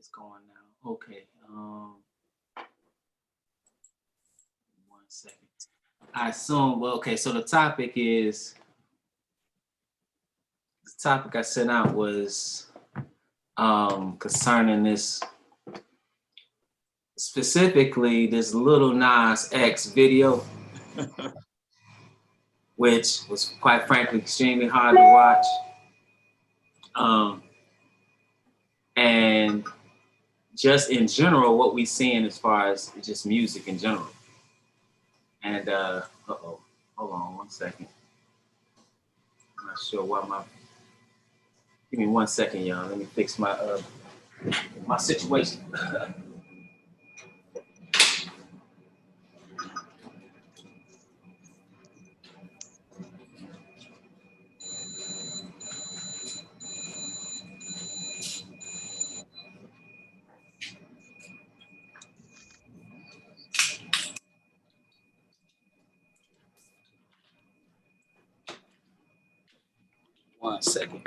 It's going now. Okay. 1 second. I assume. Well, okay. So the topic I sent out was concerning this, specifically this Little Nas X video, which was quite frankly extremely hard to watch. And just in general, what we're seeing as far as just music in general. And hold on 1 second. I'm not sure why give me 1 second, y'all. Let me fix my situation. One second.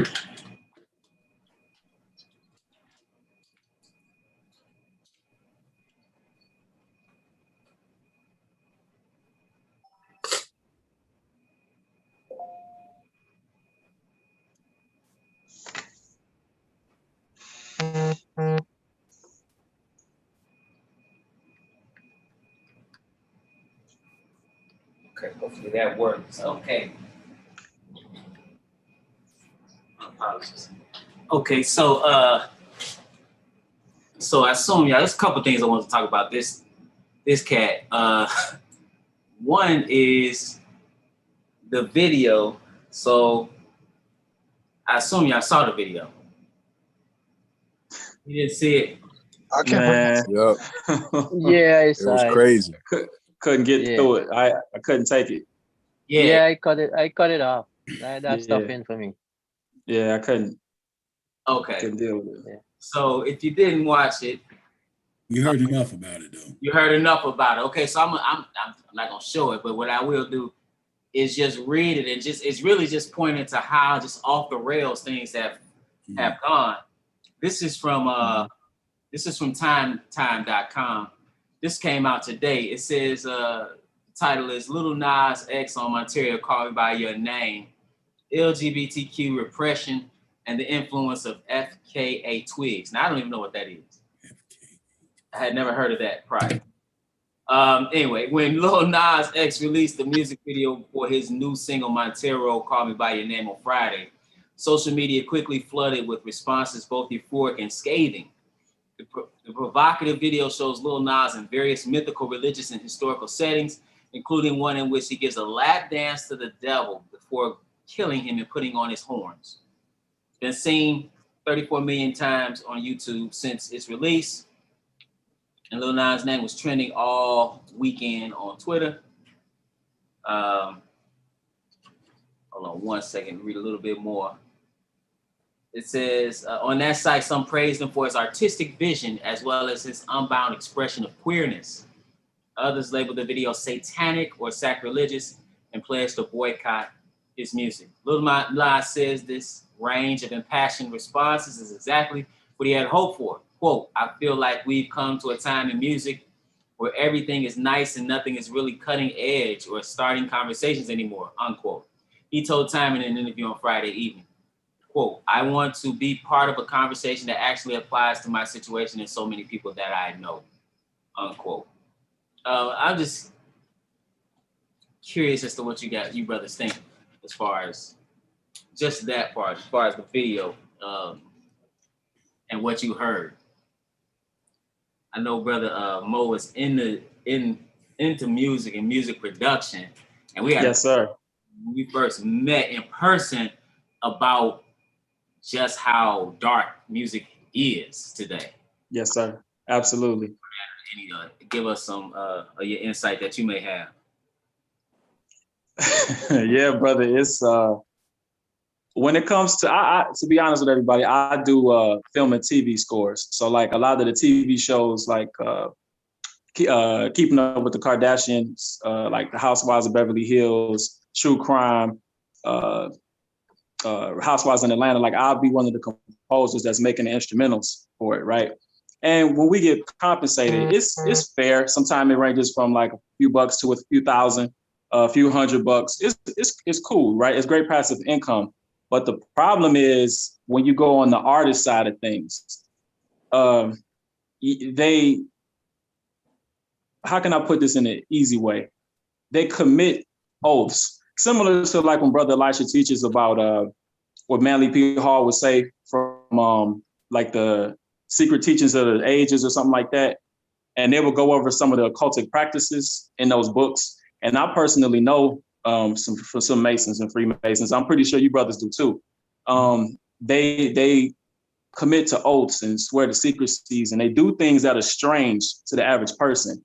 Okay, hopefully that works. Okay. Apologies. Okay, so I assume, y'all, there's a couple things I want to talk about this cat. One is the video. So I assume y'all saw the video. You didn't see it? I can't. Yep. Yeah, I It saw was it. crazy. Couldn't get through it. I couldn't take it. Yeah, I cut it off. That's Yeah. tough for me. Yeah, I couldn't Okay. deal with it. Yeah. So if you didn't watch it, You heard enough about it, though. you heard enough about it. Okay, so I'm not gonna show it, but what I will do is just read it, and it's really just pointing to how just off the rails things have gone. This is from time.com. This came out today. It says the title is Little Nas X on Material Call Me by Your Name, LGBTQ repression and the influence of FKA Twigs. Now I don't even know what that is. I had never heard of that prior. Anyway, when Lil Nas X released the music video for his new single Montero, Call Me By Your Name on Friday, social media quickly flooded with responses both euphoric and scathing. The provocative video shows Lil Nas in various mythical, religious, and historical settings, including one in which he gives a lap dance to the devil before killing him and putting on his horns. It's been seen 34 million times on YouTube since its release. And Lil Nas' name was trending all weekend on Twitter. Hold on 1 second, read a little bit more. It says, on that site, some praised him for his artistic vision as well as his unbound expression of queerness. Others labeled the video satanic or sacrilegious and pledged to boycott his music. Lil Nas says this range of impassioned responses is exactly what he had hoped for. Quote, I feel like we've come to a time in music where everything is nice and nothing is really cutting edge or starting conversations anymore, unquote. He told Time in an interview on Friday evening, quote, I want to be part of a conversation that actually applies to my situation and so many people that I know, unquote. I'm just curious as to what you brothers think as far as just that part, as far as the video and what you heard. I know brother Mo is into music and music production, and we had Yes, sir. when we first met in person about just how dark music is today. Yes, sir. Absolutely. And give us some of your insight that you may have. Yeah, brother. It's when it comes to be honest with everybody, I do film and TV scores. So like a lot of the TV shows like Keeping Up with the Kardashians, like The Housewives of Beverly Hills, True Crime, Housewives in Atlanta, like I'll be one of the composers that's making the instrumentals for it, right? And when we get compensated, it's fair. Sometimes it ranges from like a few bucks to a few thousand, a few $100. It's cool, right? It's great passive income. But the problem is when you go on the artist side of things, they, how can I put this in an easy way? They commit oaths, similar to like when Brother Elisha teaches about what Manly P. Hall would say from like the secret teachings of the ages or something like that. And they will go over some of the occultic practices in those books. And I personally know some Masons and Freemasons. I'm pretty sure you brothers do too. They commit to oaths and swear to secrecies, and they do things that are strange to the average person.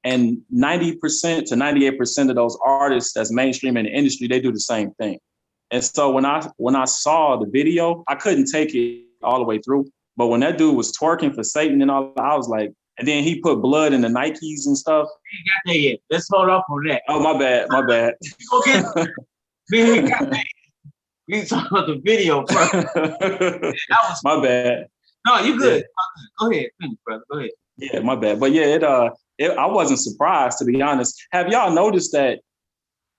And 90% to 98% of those artists that's mainstream in the industry, they do the same thing. And so when I saw the video, I couldn't take it all the way through. But when that dude was twerking for Satan and all, I was like, and then he put blood in the Nikes and stuff. We ain't got there yet. Let's hold off on that. Oh, my bad. We ain't got there. We talk about the video first. That was my bad. No, you good. Yeah. Go ahead, brother. Go ahead. Yeah, my bad. But yeah, I wasn't surprised, to be honest. Have y'all noticed that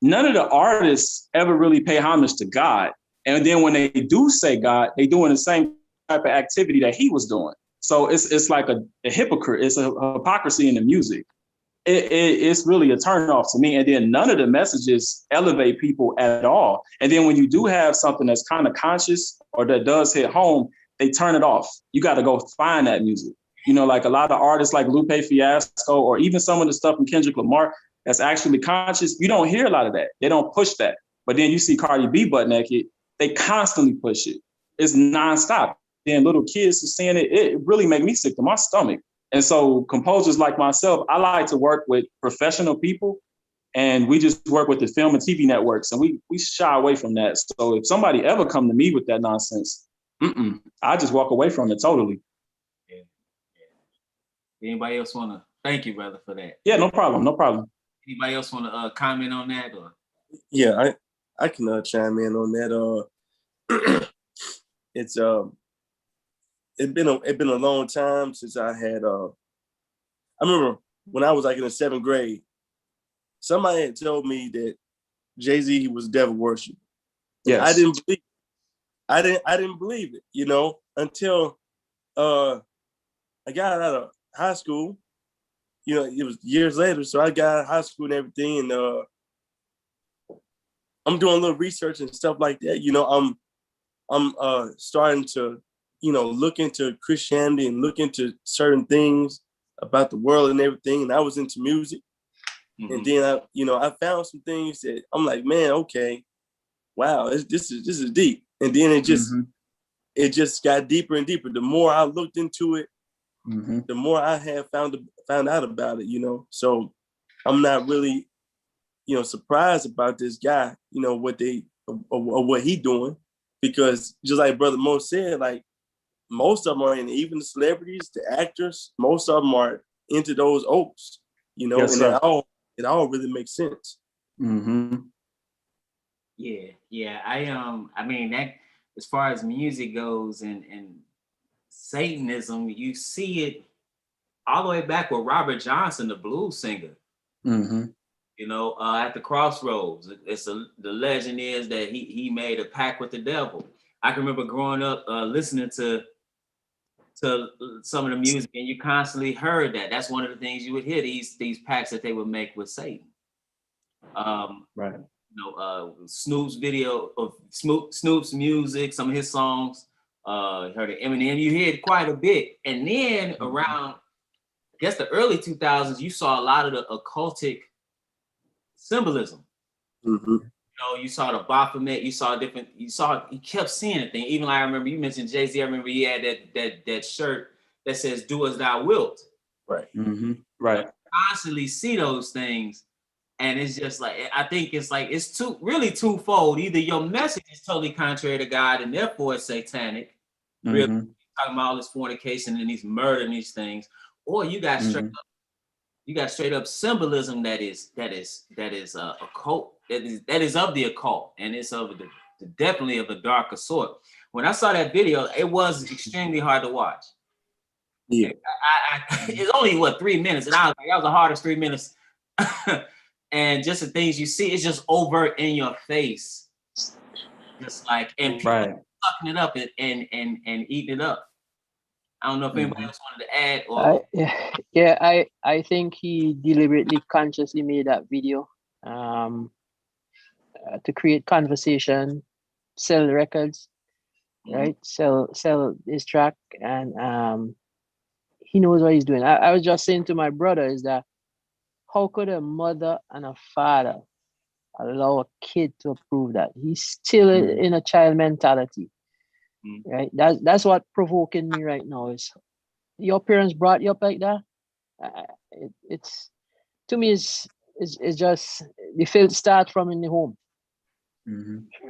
none of the artists ever really pay homage to God? And then when they do say God, they doing the same type of activity that he was doing. So it's like a hypocrite. It's a hypocrisy in the music. It's really a turnoff to me. And then none of the messages elevate people at all. And then when you do have something that's kind of conscious or that does hit home, they turn it off. You got to go find that music. You know, like a lot of artists like Lupe Fiasco, or even some of the stuff from Kendrick Lamar that's actually conscious, you don't hear a lot of that. They don't push that. But then you see Cardi B butt naked, they constantly push it. It's nonstop. Then little kids are saying it, it really make me sick to my stomach. And so composers like myself, I like to work with professional people, and we just work with the film and TV networks, and we shy away from that. So if somebody ever come to me with that nonsense, I just walk away from it totally. Yeah. Anybody else want to? Thank you, brother, for that. Yeah, no problem. Anybody else want to comment on that? Or? Yeah, I can chime in on that. It's been a long time since I had. I remember when I was like in the 7th grade, somebody had told me that Jay-Z was devil worship. Yes. I didn't believe. I didn't believe it, you know, until I got out of high school. You know, it was years later, so I got out of high school and everything, and I'm doing a little research and stuff like that. You know, I'm starting to, you know, look into Christianity and look into certain things about the world and everything. And I was into music. Mm-hmm. And then I found some things that I'm like, man, okay, wow, this is deep. And then it just got deeper and deeper. The more I looked into it, the more I have found out about it, you know. So I'm not really, you know, surprised about this guy, you know, what he doing, because just like Brother Mo said, like most of them are in, even the celebrities, the actors, most of them are into those oaths, you know, yes, and it all really makes sense. Yeah. I mean that as far as music goes and Satanism, you see it all the way back with Robert Johnson, the blues singer. You know, at the crossroads, the legend is that he made a pact with the devil. I can remember growing up listening to some of the music, and you constantly heard that. That's one of the things you would hear, these pacts that they would make with Satan. Right. You know, Snoop's video of Snoop's music, some of his songs. You heard of Eminem, you hear it quite a bit. And then around, I guess the early 2000s, you saw a lot of the occultic symbolism. You know, you saw the Baphomet, you kept seeing a thing. Even like I remember you mentioned Jay-Z, I remember he had that shirt that says "Do as thou wilt." Right. Right. You constantly see those things, and it's just like, I think it's like it's twofold. Either your message is totally contrary to God and therefore it's satanic, really talking about all this fornication and these murder and these things, or you got straight up symbolism that is occult, that is of the occult, and it's of the definitely of a darker sort. When I saw that video, it was extremely hard to watch. Yeah. It's only what 3 minutes, and I was like, that was the hardest 3 minutes. And just the things you see, it's just overt in your face, just like, and people sucking it up and eating it up. I don't know if anybody else wanted to add or. I think he deliberately, consciously made that video to create conversation, sell records, right? Sell his track, and he knows what he's doing. I was just saying to my brother is that how could a mother and a father allow a kid to approve that? He's still in a child mentality, right? That's what provoking me right now is your parents brought you up like that. It's to me is just the filth start from in the home,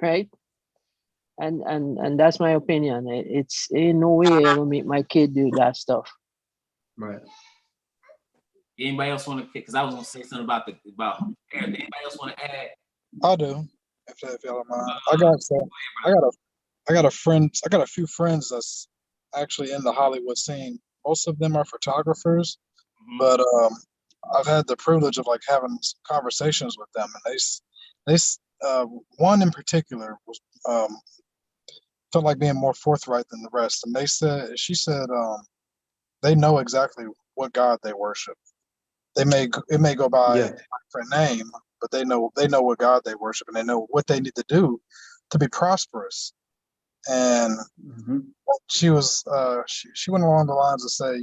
right? And that's my opinion. It's in no way I will make my kid do that stuff. Right. Anybody else want to? Because I was gonna say something about parents. Anybody else want to add? I do, if y'all don't mind. I got a few friends that's actually in the Hollywood scene. Most of them are photographers, but I've had the privilege of like having conversations with them, and they one in particular was felt like being more forthright than the rest, and she said they know exactly what God they worship. It may go by a different name, but they know what God they worship, and they know what they need to do to be prosperous. And she was she went along the lines of say,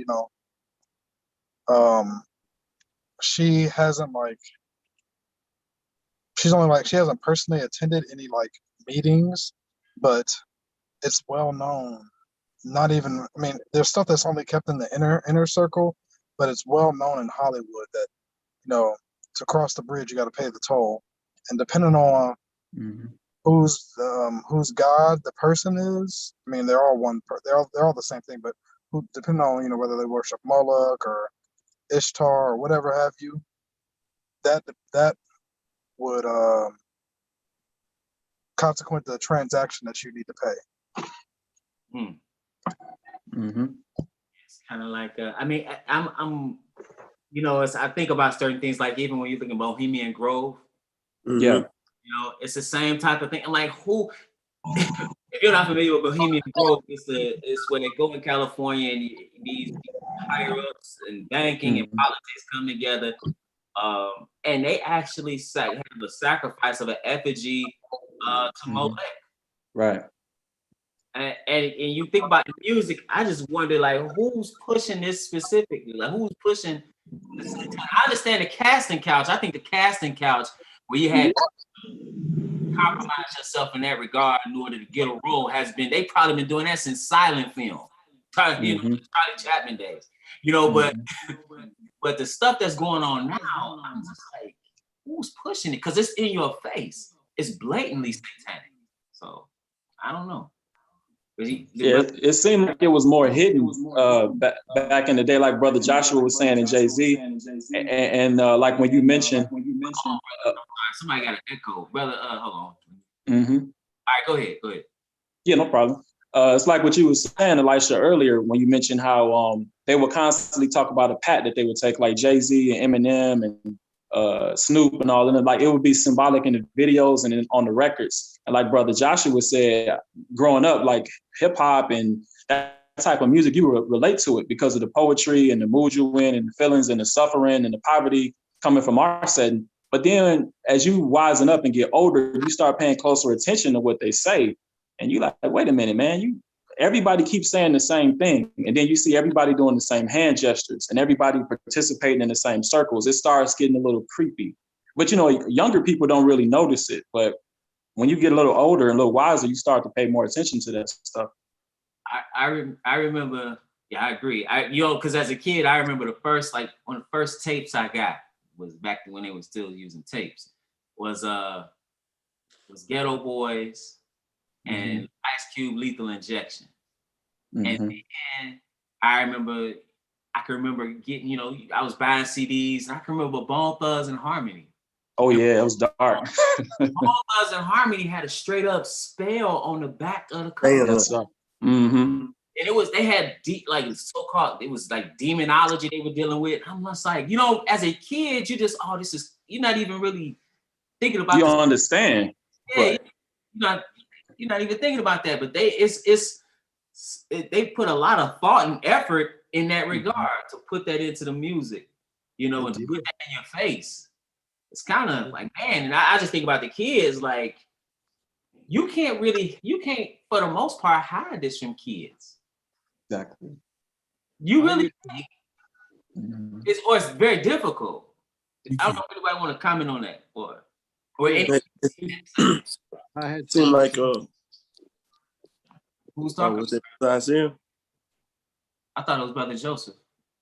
she hasn't she hasn't personally attended any like meetings, but it's well known. Not even, I mean, there's stuff that's only kept in the inner circle, but it's well known in Hollywood that to cross the bridge you got to pay the toll, and depending on who's God the person is. I mean, they're all they're all the same thing, but depending on whether they worship Moloch or Ishtar or whatever have you, that would consequent the transaction that you need to pay. It's kind of like I mean, I'm I think about certain things, like even when you think of Bohemian Grove, it's the same type of thing. And like, who, if you're not familiar with Bohemian Grove, it's where they go in California and these higher ups and banking and politics come together, and they actually have the sacrifice of an effigy to Molech. Right. And you think about the music, I just wonder, like, who's pushing this specifically? Like, who's pushing this? I understand the casting couch. I think the casting couch, where you had to compromise yourself in that regard in order to get a role, they've probably been doing that since silent film. Charlie Chaplin days. But the stuff that's going on now, I'm just like, who's pushing it? Because it's in your face. It's blatantly satanic. So, I don't know. It seemed like it was more hidden back in the day, like Brother Joshua was saying in Jay-Z, and like when you mentioned. Somebody got an echo, brother. Hold on. All right, go ahead. Yeah, no problem. It's like what you were saying, Elisha, earlier when you mentioned how they would constantly talk about a pact that they would take, like Jay-Z and Eminem and Snoop and all, and like it would be symbolic in the videos and on the records. And like Brother Joshua said, growing up, like hip hop and that type of music, you would relate to it because of the poetry and the mood you in and the feelings and the suffering and the poverty coming from our setting. But then as you wisen up and get older, you start paying closer attention to what they say. And you like, wait a minute, man, everybody keeps saying the same thing. And then you see everybody doing the same hand gestures and everybody participating in the same circles. It starts getting a little creepy. But, younger people don't really notice it. But when you get a little older and a little wiser, you start to pay more attention to that stuff. I remember, I agree. Because as a kid, I remember one of the first tapes I got was back when they were still using tapes, was Ghetto Boys and Ice Cube Lethal Injection. And then I can remember getting, I was buying CDs, and I can remember Bone Thugs and Harmony. Oh yeah, it was dark. Bone Thugs and Harmony had a straight up spell on the back of the cover. That's right. And it was, they had deep, like so-called, it was like demonology they were dealing with. I'm just like, you know, as a kid, you just, oh, this is, you're not even really thinking about You this. don't understand. Yeah, Right. you're not even thinking about that. But they put a lot of thought and effort in that regard to put that into the music, you know, and to put that in your face. It's kind of like, man, and I just think about the kids, like, you can't, for the most part, hide this from kids. Exactly. You really can't. It's very difficult. I don't know if anybody want to comment on that, or any. I had Seemed like Who's talking? was it Isaiah? I thought it was Brother Joseph.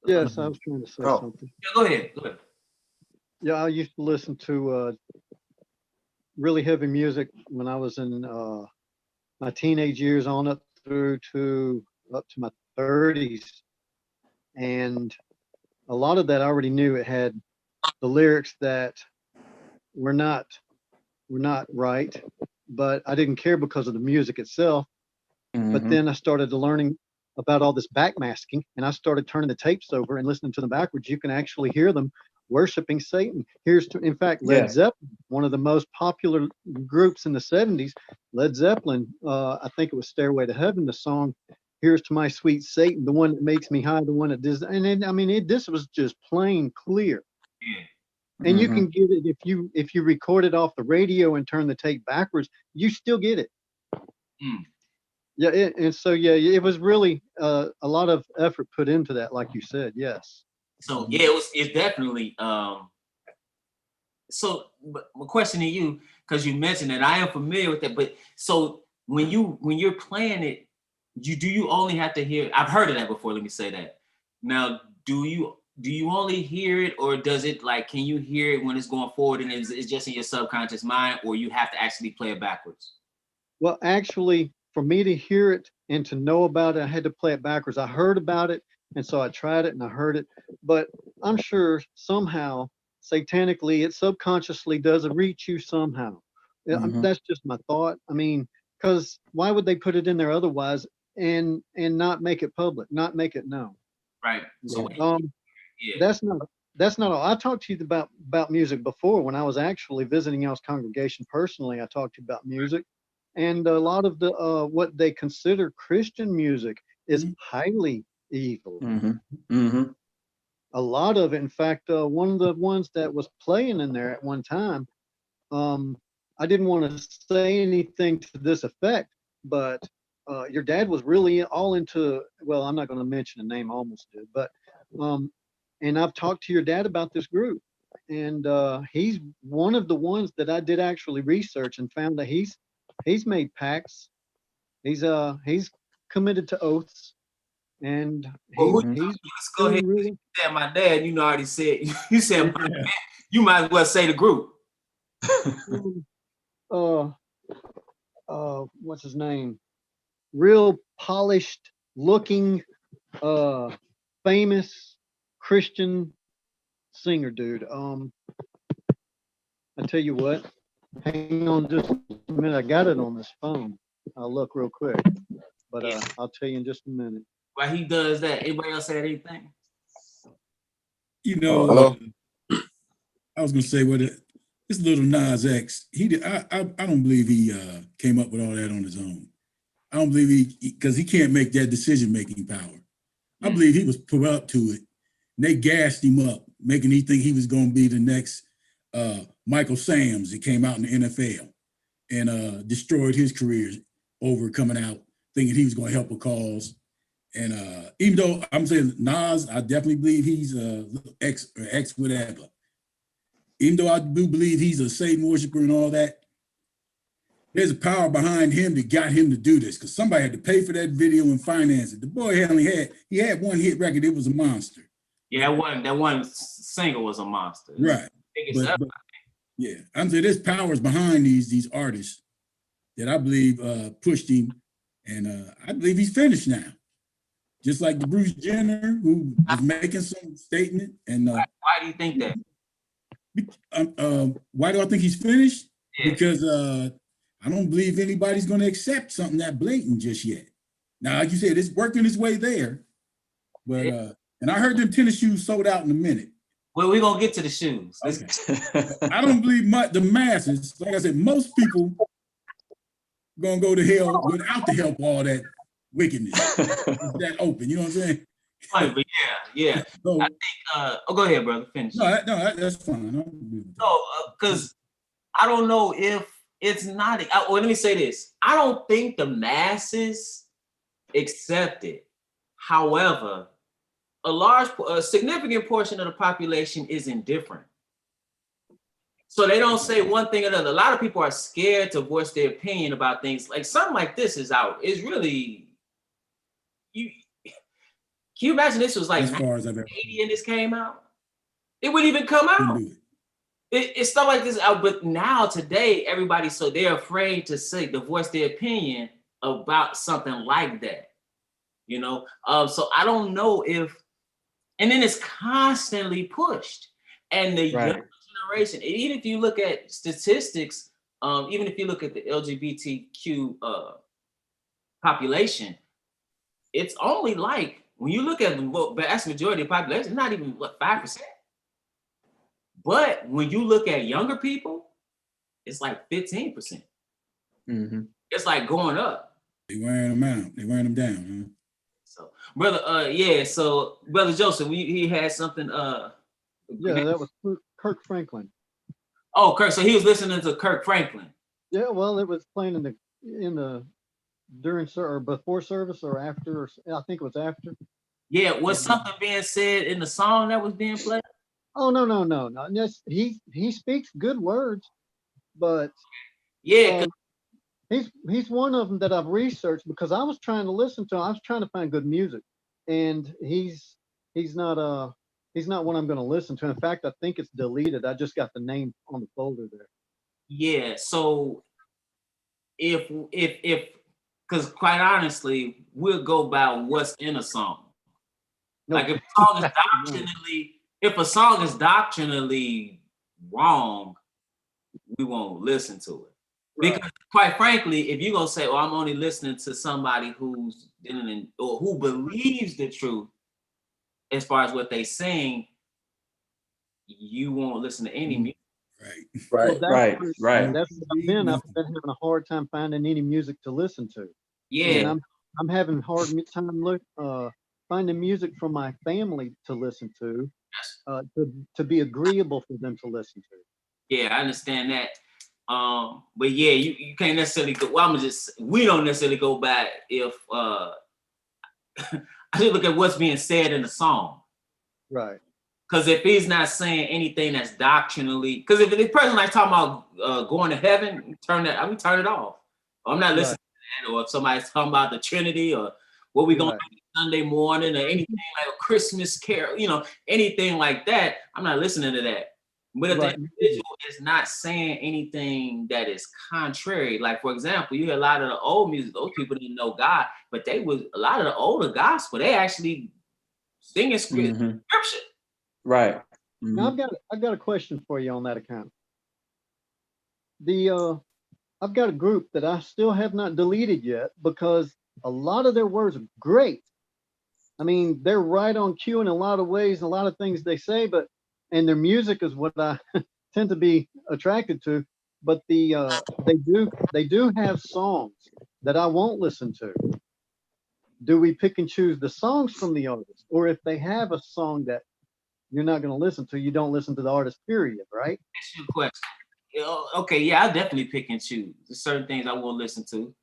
yes, I was trying to say something. Yeah, go ahead. Go ahead. Yeah, I used to listen to really heavy music when I was in my teenage years on up to my 30s, and a lot of that I already knew. It had the lyrics that were not right, but I didn't care because of the music itself. But then I started learning about all this backmasking, and I started turning the tapes over and listening to them backwards. You can actually hear them worshiping Satan. In fact, Led Zeppelin, one of the most popular groups in the 70s, Led Zeppelin, I think it was Stairway to Heaven, the song, "Here's to my sweet Satan, the one that makes me high, the one that does," and this was just plain clear. And you can get it if you record it off the radio and turn the tape backwards, you still get it. Yeah, it was really a lot of effort put into that, like you said. Yes. So yeah, it's definitely. So, but my question to you, because you mentioned it, I am familiar with that. But so when you're playing it, do you only have to hear? I've heard of that before. Let me say that. Now, do you only hear it, or does it, like, can you hear it when it's going forward and it's just in your subconscious mind, or you have to actually play it backwards? Well, actually, for me to hear it and to know about it, I had to play it backwards. I heard about it, and so I tried it and I heard it. But I'm sure somehow, satanically, it subconsciously does reach you somehow. That's just my thought. I mean, because why would they put it in there otherwise and not make it public, not make it known? Right. So that's not all. I talked to you about music before when I was actually visiting y'all's congregation personally. I talked to you about music. And a lot of the what they consider Christian music is highly evil. A lot of it, in fact, one of the ones that was playing in there at one time, I didn't want to say anything to this effect, but your dad was really all into, well, I'm not going to mention the name, I almost did, but and I've talked to your dad about this group, and he's one of the ones that I did actually research and found that he's made pacts. He's committed to oaths, and he's go ahead. Really, you said my dad. You know, already said you said my dad. You might as well say the group. What's his name? Real polished looking, famous Christian singer dude. I tell you what. Hang on just a minute. I got it on this phone. I'll look real quick, but I'll tell you in just a minute. Why he does that? Anybody else said anything? You know, I was gonna say this little Nas X. I don't believe he came up with all that on his own. I don't believe because he can't make that decision making power. I believe he was put up to it, and they gassed him up, making he think he was gonna be the next Michael Sams that came out in the NFL and destroyed his career over coming out thinking he was going to help a cause. And even though I'm saying Nas, I definitely believe he's ex whatever. Even though I do believe he's a Satan worshiper and all that, there's a power behind him that got him to do this because somebody had to pay for that video and finance it. The boy had one hit record. It was a monster. Yeah, that one single was a monster. Right. But, yeah, I'm saying there's powers behind these artists that I believe pushed him, and I believe he's finished now. Just like the Bruce Jenner who was making some statement. And why do you think that? Why do I think he's finished? Yeah. Because I don't believe anybody's going to accept something that blatant just yet. Now, like you said, it's working its way there. But and I heard them tennis shoes sold out in a minute. Well, we're gonna get to the shoes. Okay. I don't believe the masses, like I said, most people gonna go to hell without the help of all that wickedness. It's that open, you know what I'm saying? Right, but yeah. So, I think go ahead, brother, finish. No, that's fine. No, because I don't know if it's not. Well, let me say this. I don't think the masses accept it. However, a significant portion of the population is indifferent. So they don't say one thing or another. A lot of people are scared to voice their opinion about things. Like something like this is out. It's really Can you imagine this was like 1980 and this came out? It wouldn't even come out. It's stuff like this out, but now today they're afraid to voice their opinion about something like that. You know, so I don't know if, and then it's constantly pushed, and the younger generation. Even if you look at statistics, even if you look at the LGBTQ population, it's only like when you look at the vast majority of the population, it's not even 5%. But when you look at younger people, it's like 15%. Mm-hmm. It's like going up. They wearing them out. They wearing them down. Huh? So, brother, so brother Joseph, he had something. That was Kirk Franklin. Oh, Kirk. So he was listening to Kirk Franklin. Yeah, well, it was playing during or before service or after. I think it was after. Yeah, was something being said in the song that was being played? Oh no. Yes, he speaks good words, but he's one of them that I've researched because I was trying to listen to. I was trying to find good music, and he's not one I'm going to listen to. In fact, I think it's deleted. I just got the name on the folder there. Yeah. So if because quite honestly, we'll go by what's in a song. No. Like if a song is doctrinally wrong, we won't listen to it. Right. Because quite frankly, if you're gonna say, "Oh, I'm only listening to somebody who's or who believes the truth," as far as what they sing, you won't listen to any music. Right. That's I've been having a hard time finding any music to listen to. Yeah, and I'm having a hard time finding music from my family to listen to be agreeable for them to listen to. Yeah, I understand that. But yeah, you can't necessarily go. Well, we don't necessarily go back if I should look at what's being said in the song. Right. Because if he's not saying anything that's doctrinally, because if the person like talking about going to heaven, turn it off. I'm not listening to that. Or if somebody's talking about the Trinity or what we gonna do Sunday morning or anything like a Christmas carol, anything like that, I'm not listening to that. But if the individual is not saying anything that is contrary, like for example, you hear a lot of the old music, those people didn't know God, but a lot of the older gospel, they actually singing scripture. Right. Mm-hmm. Now I've got a question for you on that account. I've got a group that I still have not deleted yet because a lot of their words are great. I mean, they're right on cue in a lot of ways, a lot of things they say, and their music is what I tend to be attracted to. But they do have songs that I won't listen to. Do we pick and choose the songs from the artist, or if they have a song that you're not going to listen to, you don't listen to the artist, period, right? That's your question. Okay, yeah, I definitely pick and choose. There's certain things I won't listen to.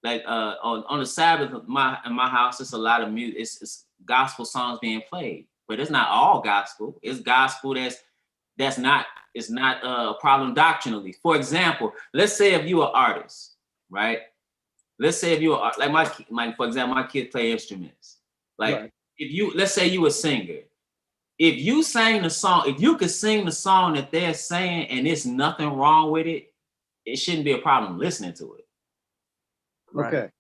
Like on the Sabbath in my house, it's a lot of music. It's gospel songs being played, but it's not all gospel. It's gospel that's not a problem doctrinally. For example, let's say if you're an artist, right? Let's say if you're like for example, my kids play instruments. Like let's say you a singer. If you sang the song, if you could sing the song that they're saying and there's nothing wrong with it, it shouldn't be a problem listening to it. Right. Okay.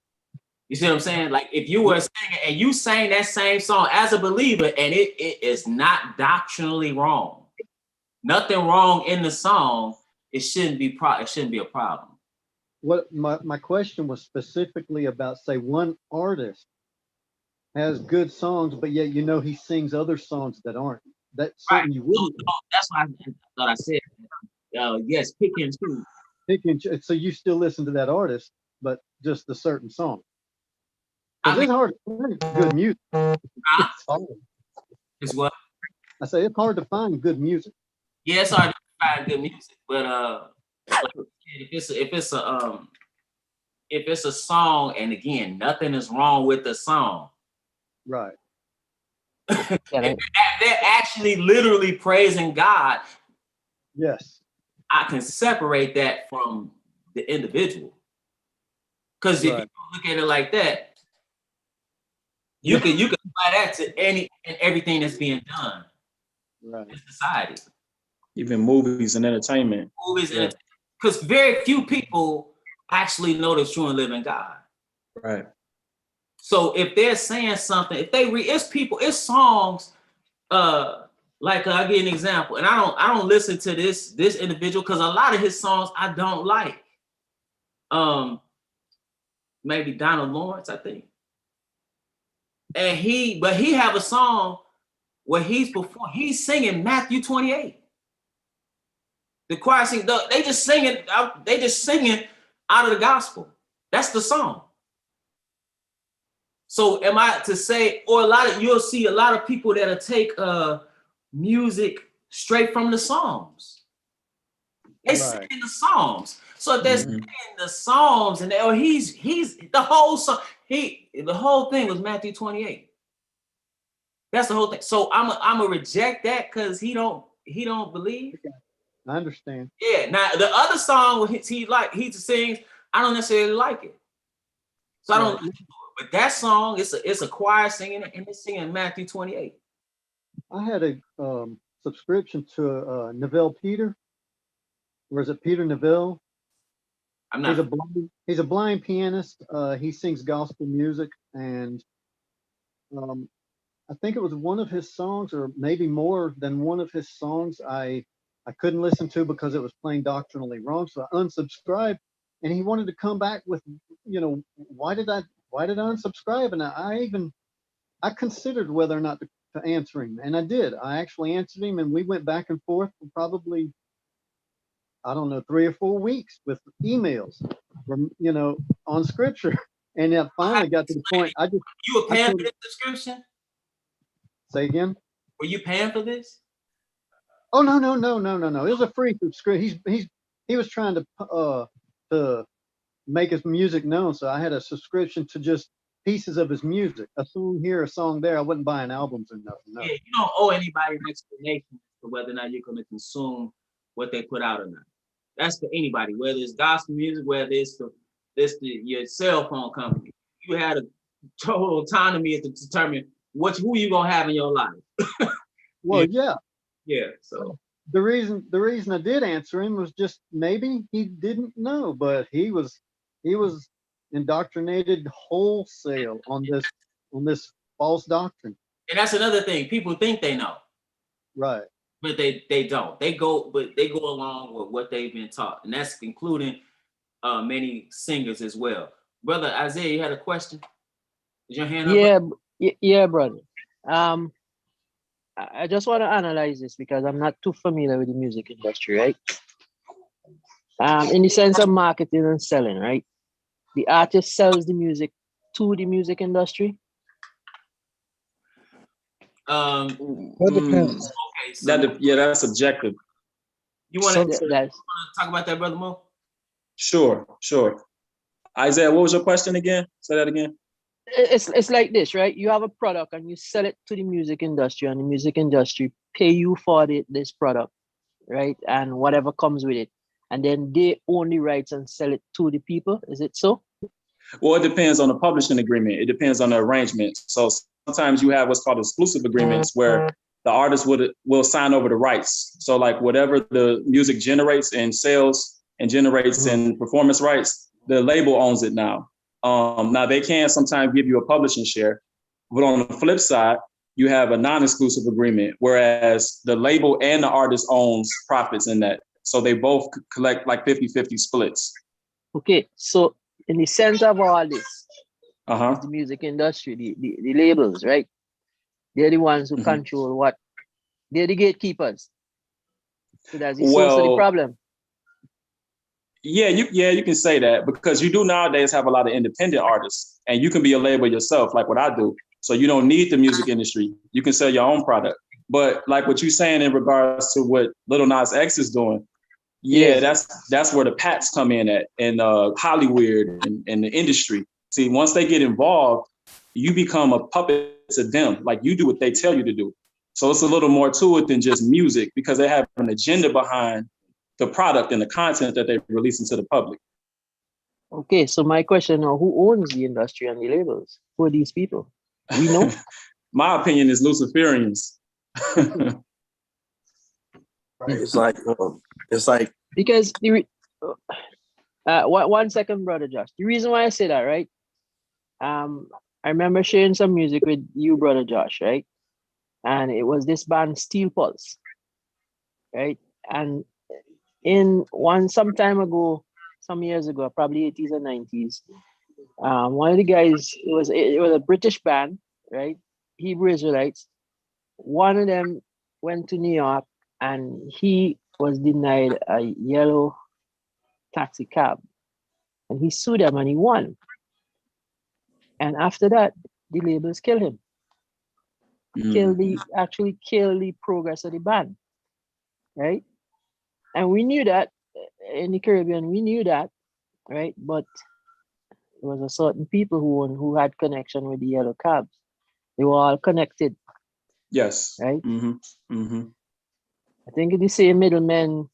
You see what I'm saying? Like if you were a singer and you sang that same song as a believer and it is not doctrinally wrong, nothing wrong in the song, it shouldn't be a problem. what my question was specifically about, say, one artist has good songs, but yet he sings other songs that aren't. That's Right. something you wouldn't So that's why I thought I said, yes, pick and choose. pick and so you still listen to that artist, but just a certain song. Because it's hard to find good music. It's hard. It's what? I say it's hard to find good music. Yeah, it's hard to find good music, but like, if it's a song, and again, nothing is wrong with the song. Right. If they're actually literally praising God. Yes. I can separate that from the individual. Because if you look at it like that, you can apply that to any and everything that's being done in society. Even movies and entertainment. Because very few people actually know the true and living God. Right. So if they're saying something, if they it's songs, like I'll give you an example, and I don't listen to this individual because a lot of his songs I don't like. Maybe Donald Lawrence, I think. And he have a song where he's singing Matthew 28. The choir sing, they just singing out of the gospel. That's the song. So am I to say, or you'll see a lot of people that'll take music straight from the Psalms. They sing the Psalms. So if they're singing the Psalms and he's the whole song, the whole thing was Matthew 28. That's the whole thing. So I'm gonna reject that because he don't believe. I understand. Yeah. Now the other song he sings, I don't necessarily like it. So I don't. But that song, it's a choir singing it, and it's singing Matthew 28. I had a subscription to Neville Peter. Or is it Peter Neville? I'm not. He's a blind pianist. He sings gospel music, and I think it was one of his songs, or maybe more than one of his songs, I couldn't listen to because it was playing doctrinally wrong. So I unsubscribed, and he wanted to come back with, why did I unsubscribe? And I considered whether or not to answer him, and I did. I actually answered him, and we went back and forth for probably, I don't know, 3 or 4 weeks with emails from, on scripture. And I finally got to the point. You were paying for this subscription? Say again? Were you paying for this? Oh, no. It was a free subscription. He was trying to make his music known. So I had a subscription to just pieces of his music, a song here, a song there. I wasn't buying albums or nothing. No. Yeah, you don't owe anybody an explanation for whether or not you're going to consume what they put out or not. That's for anybody, whether it's gospel music, whether it's your cell phone company. You had a total autonomy to determine who you gonna have in your life. Well, yeah. So the reason I did answer him was just maybe he didn't know, but he was indoctrinated wholesale on this false doctrine. And that's another thing. People think they know. Right. But they don't. They go along with what they've been taught. And that's including many singers as well. Brother Isaiah, you had a question? Is your hand up? Yeah, brother. I just want to analyze this because I'm not too familiar with the music industry, right? In the sense of marketing and selling, right? The artist sells the music to the music industry. That depends. Okay, so that's subjective. You want to talk about that, Brother Mo? Sure. Isaiah, what was your question again? Say that again. It's like this, right? You have a product and you sell it to the music industry, and the music industry pay you for this product, right? And whatever comes with it. And then they own the rights and sell it to the people. Is it so? Well, it depends on the publishing agreement. It depends on the arrangement. So sometimes you have what's called exclusive agreements where the artist will sign over the rights. So like whatever the music generates and sells and generates in performance rights, the label owns it now. Now they can sometimes give you a publishing share, but on the flip side, you have a non-exclusive agreement, whereas the label and the artist owns profits in that. So they both collect like 50-50 splits. Okay, so in the center of all this is Uh-huh. the music industry, the labels, right? They're the ones who control what. They're the gatekeepers. So that's the source of the Well, problem. yeah, you can say that because you do nowadays have a lot of independent artists, and you can be a label yourself, like what I do. So you don't need the music industry. You can sell your own product. But like what you're saying in regards to what Little Nas X is doing, yeah, Yes. that's where the Pats come in at, and Hollywood and the industry. See, once they get involved, you become a puppet to them. Like you do what they tell you to do. So it's a little more to it than just music because they have an agenda behind the product and the content that they release into the public. Okay, so my question now, who owns the industry and the labels? Who are these people? We know. My opinion is Luciferians. Right. It's like Because one second, brother Josh. The reason why I say that, right? I remember sharing some music with you, brother Josh, right? And it was this band Steel Pulse, right? And some time ago, some years ago, probably 80s or 90s, one of the guys, it was a British band, right? Hebrew Israelites. One of them went to New York and he was denied a yellow taxi cab. And he sued them and he won. And after that, the labels killed him. Actually killed the progress of the band, right? And we knew that in the Caribbean, we knew that, right? But it was a certain people who had connection with the yellow cabs. They were all connected. Yes. Right? Mm-hmm. I think it's the same middlemen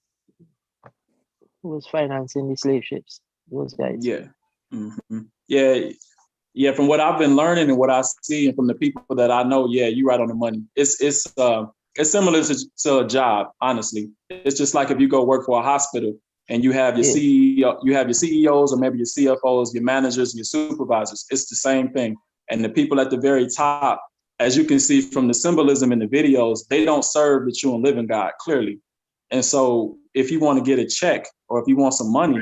who was financing the slave ships, those guys. Yeah. Yeah. From what I've been learning and what I see, and from the people that I know, yeah, you're right on the money. It's similar to a job. Honestly, it's just like if you go work for a hospital and you have your CEO, you have your CEOs or maybe your CFOs, your managers, your supervisors. It's the same thing. And the people at the very top, as you can see from the symbolism in the videos, they don't serve the true and living God clearly. And so, if you want to get a check or if you want some money,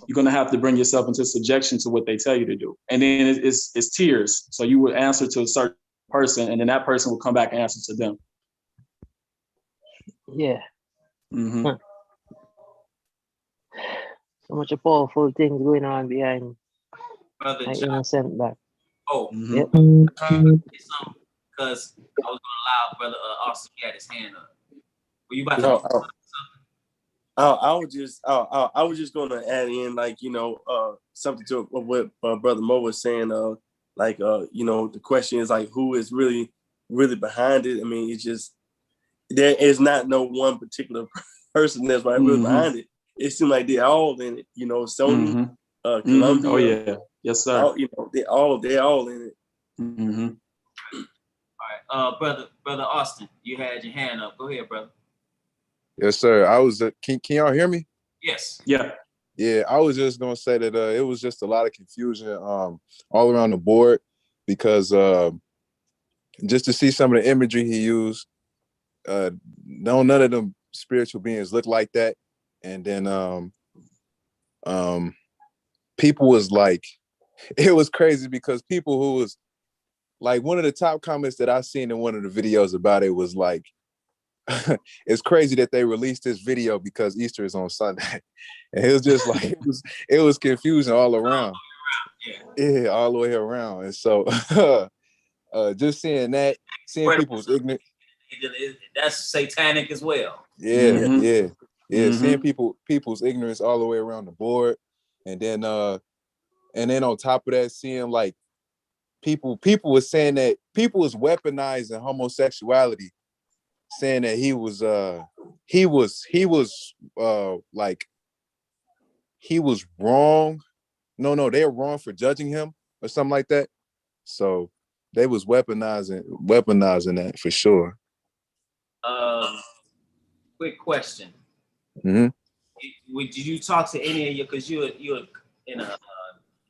you're going to have to bring yourself into subjection to what they tell you to do. And then it's tiers. So you would answer to a certain person, and then that person will come back and answer to them. Yeah. Mm-hmm. Huh. So much powerful things going on behind Brother my John. innocent back. Oh, Yep. Because I was going to allow Brother Austin had his hand up. Were you about to something? I was just gonna add in, like, something to what Brother Mo was saying. The question is like, who is really behind it? I mean, it's just there is not no one particular person that's really behind it. It seems like they're all in it. Sony, Columbia. Oh yeah, yes sir. They're all in it. Mm-hmm. All right, brother Austin, you had your hand up. Go ahead, brother. Yes, sir. I was. Can y'all hear me? Yes. Yeah. Yeah. I was just gonna say that it was just a lot of confusion all around the board because just to see some of the imagery he used, none of them spiritual beings look like that, and then people was like, it was crazy because people who was like, one of the top comments that I seen in one of the videos about it was like, it's crazy that they released this video because Easter is on Sunday. And it was just like, it was confusing all around. Yeah, all the way around. And so just seeing people's ignorant. That's satanic as well. Yeah. Seeing people's ignorance all the way around the board. And then on top of that, seeing like people were saying that people was weaponizing homosexuality, saying that he was wrong. No, they were wrong for judging him or something like that. So they was weaponizing that for sure. Quick question. Mm-hmm. Did you talk to any of you, because you're in a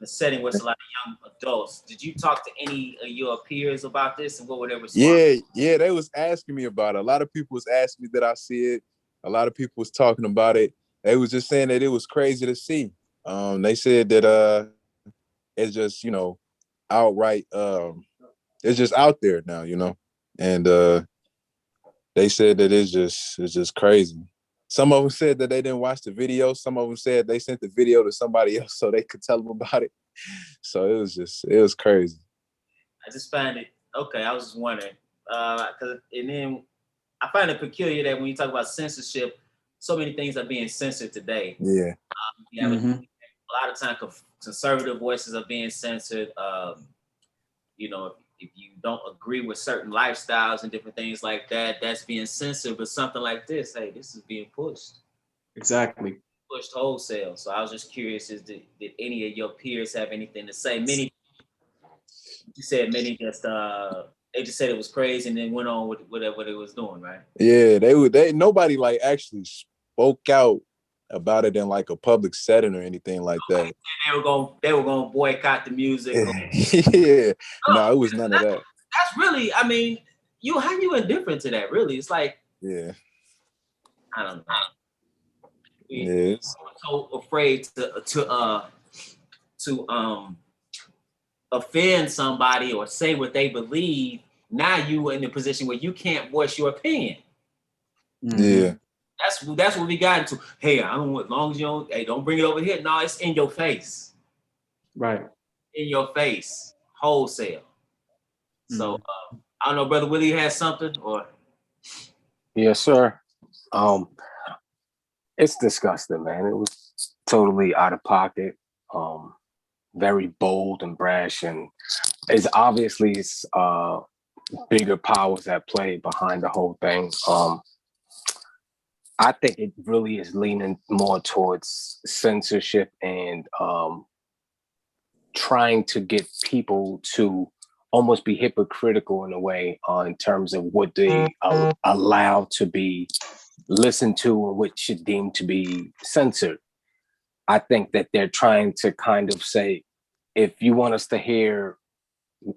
setting where it's a lot of young adults. Did you talk to any of your peers about this, and what were their responses? Yeah, they was asking me about it. A lot of people was asking me that I see it. A lot of people was talking about it. They was just saying that it was crazy to see. They said that it's just, outright it's just out there now, and they said that it's just crazy. Some of them said that they didn't watch the video. Some of them said they sent the video to somebody else so they could tell them about it. So it was crazy. I just find it okay. I was just wondering, and then I find it peculiar that when you talk about censorship, so many things are being censored today. Yeah. A lot of time conservative voices are being censored. If you don't agree with certain lifestyles and different things like that, that's being censored. But something like this, hey, this is being pushed. Exactly. Pushed wholesale. So I was just curious, did any of your peers have anything to say? Many, you said many just they just said it was crazy and then went on with whatever they was doing, right? Yeah, they nobody like actually spoke out about it in like a public setting or anything like that. They were gonna boycott the music. Yeah. No, it was none of that. That's really, I mean, how you indifferent to that? Really, it's like, yeah, I don't know. We're so afraid to offend somebody or say what they believe. Now you are in a position where you can't voice your opinion. Yeah. That's what we got into. Hey, I don't want, as long as you don't, hey, don't bring it over here. No, it's in your face. Right. In your face, wholesale. So I don't know, Brother Willie has something or. Yes, sir. It's disgusting, man. It was totally out of pocket. Very bold and brash, and it's obviously bigger powers at play behind the whole thing. I think it really is leaning more towards censorship and trying to get people to almost be hypocritical in a way in terms of what they allow to be listened to and what should deem to be censored. I think that they're trying to kind of say, if you want us to hear,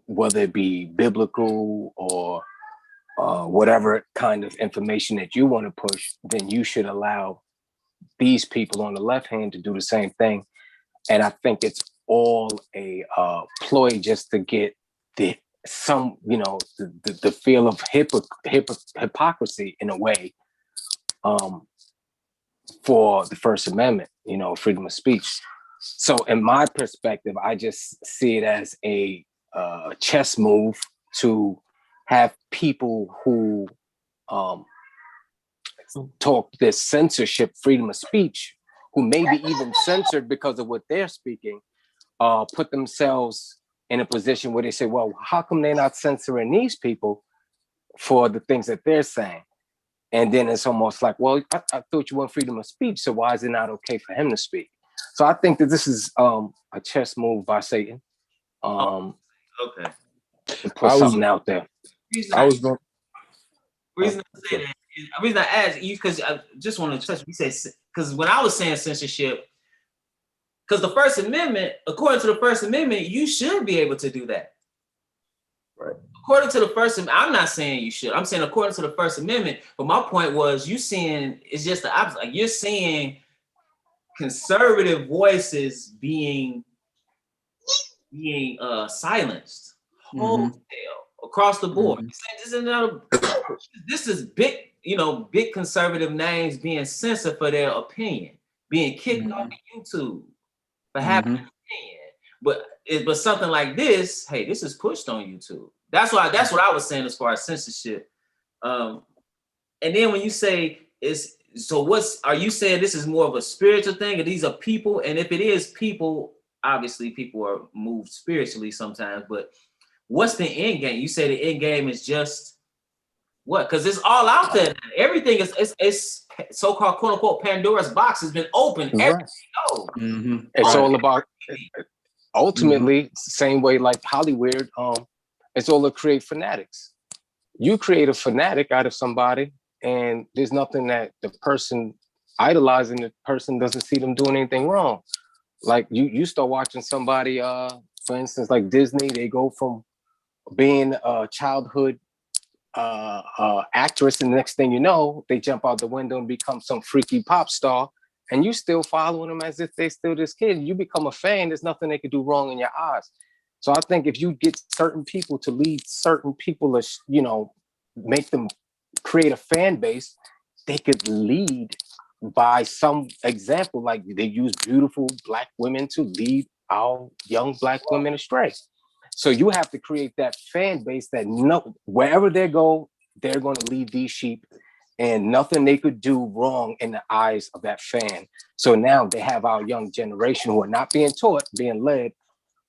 whether it be biblical or whatever kind of information that you want to push, then you should allow these people on the left hand to do the same thing. And I think it's all a ploy just to get the feel of hypocrisy in a way for the First Amendment, freedom of speech. So in my perspective, I just see it as a chess move to have people who talk this censorship, freedom of speech, who may be even censored because of what they're speaking, put themselves in a position where they say, well, how come they're not censoring these people for the things that they're saying? And then it's almost like, well, I thought you want freedom of speech, so why is it not okay for him to speak? So I think that this is a chess move by Satan. Okay. To put something out there. Reason I say that, the reason I asked you, because I just want to touch, you said, because when I was saying censorship, because the First Amendment, according to the First Amendment, you should be able to do that. Right. According to the First Amendment, I'm not saying you should. I'm saying according to the First Amendment, but my point was you seeing, it's just the opposite. Like you're seeing conservative voices being silenced wholesale across the board. This is big, big conservative names being censored for their opinion, being kicked off of YouTube for having an opinion. But something like this, hey, this is pushed on YouTube. That's what I was saying as far as censorship. And then when you say are you saying this is more of a spiritual thing, or these are people? And if it is people, obviously people are moved spiritually sometimes, but what's the end game? You say the end game is just what? Because it's all out there. Everything is so-called quote unquote Pandora's box has been opened. Right. It's all about ultimately same way like Hollywood. It's all to create fanatics. You create a fanatic out of somebody, and there's nothing that the person idolizing the person doesn't see them doing anything wrong. Like you start watching somebody, for instance, like Disney, they go from being a childhood actress, and the next thing you know, they jump out the window and become some freaky pop star, and you still following them as if they still this kid. You become a fan. There's nothing they could do wrong in your eyes. So I think if you get certain people to lead certain people, you know, make them create a fan base, they could lead by some example. Like they use beautiful Black women to lead our young Black women astray. So you have to create that fan base that wherever they go, they're going to lead these sheep, and nothing they could do wrong in the eyes of that fan. So now they have our young generation who are not being taught, being led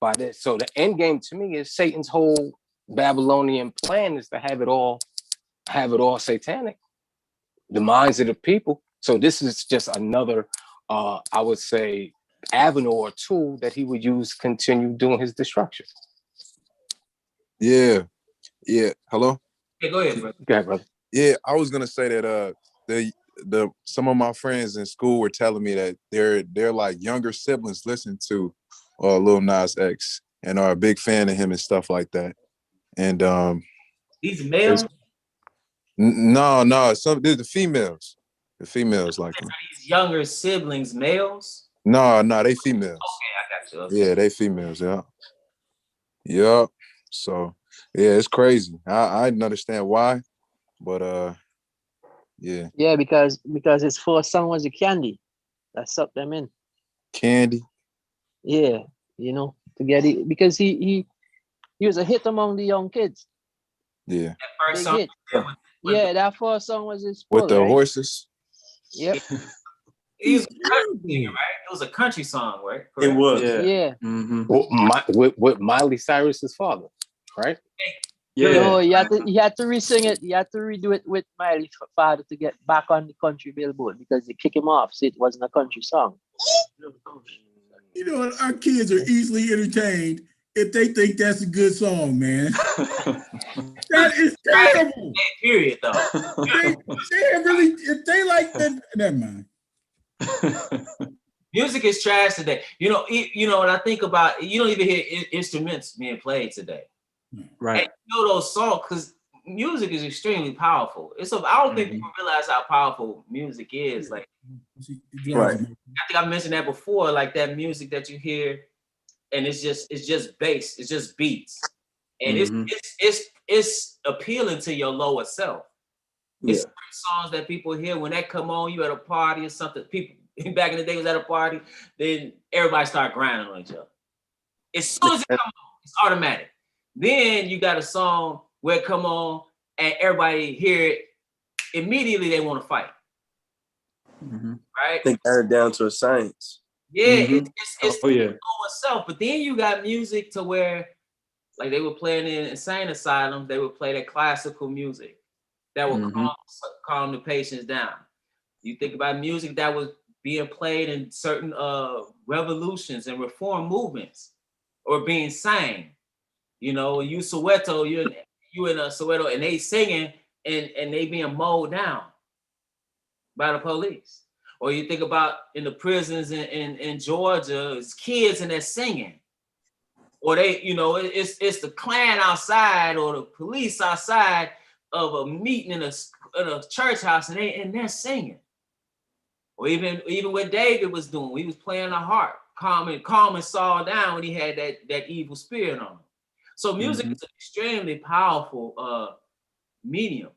by this. So the end game to me is Satan's whole Babylonian plan is to have it all satanic, the minds of the people. So this is just another, I would say, avenue or tool that he would use to continue doing his destruction. Yeah. Hello? Yeah, go ahead, brother. Go ahead, brother. Yeah, I was gonna say that the some of my friends in school were telling me that they're like younger siblings listen to Lil Nas X and are a big fan of him and stuff like that. And These males? No, they're the females. The females like him. These younger siblings, males? No, they females. Okay, I got you. Yeah, they females, yeah. So yeah, it's crazy. I didn't understand why, but yeah. Yeah, because his first song was a Candy. That sucked them in. Candy. Yeah, you know, to get it because he was a hit among the young kids. Yeah. That first song. Yeah, that first song was his with the horses. Yep. He was a country singer, right? It was a country song, right? It was. Yeah. Mm-hmm. With Miley Cyrus's father, right? Yeah. No, you had to re-sing it. You had to redo it with Miley's father to get back on the country billboard because they kick him off, so it wasn't a country song. You know what? Our kids are easily entertained if they think that's a good song, man. That is terrible. Period, though. They really, if they like that, never mind. Music is trash today. You know, when I think about, you don't even hear instruments being played today. Right. And you know those songs, because music is extremely powerful. I don't think people realize how powerful music is. Like, Right. I think I mentioned that before, like that music that you hear, and it's just bass, it's just beats. And it's appealing to your lower self. It's certain songs that people hear when that come on, you at a party or something. People back in the day was at a party, then everybody start grinding on each other. As soon as it comes on, it's automatic. Then you got a song where it come on and everybody hear it, immediately they want to fight. Right? They got it down to a science. Yeah, it's lower self. But then you got music to where, like they were playing in insane asylums, they would play that classical music that would calm the patients down. You think about music that was being played in certain revolutions and reform movements, or being sang. You know, you Soweto, you in Soweto, and they singing and they being mowed down by the police. Or you think about in the prisons in Georgia, it's kids and they're singing. Or they, you know, it's the Klan outside or the police outside of a meeting in a church house and they're singing. Or even what David was doing, he was playing the harp, calming Saul down when he had that evil spirit on him. So music is an extremely powerful medium.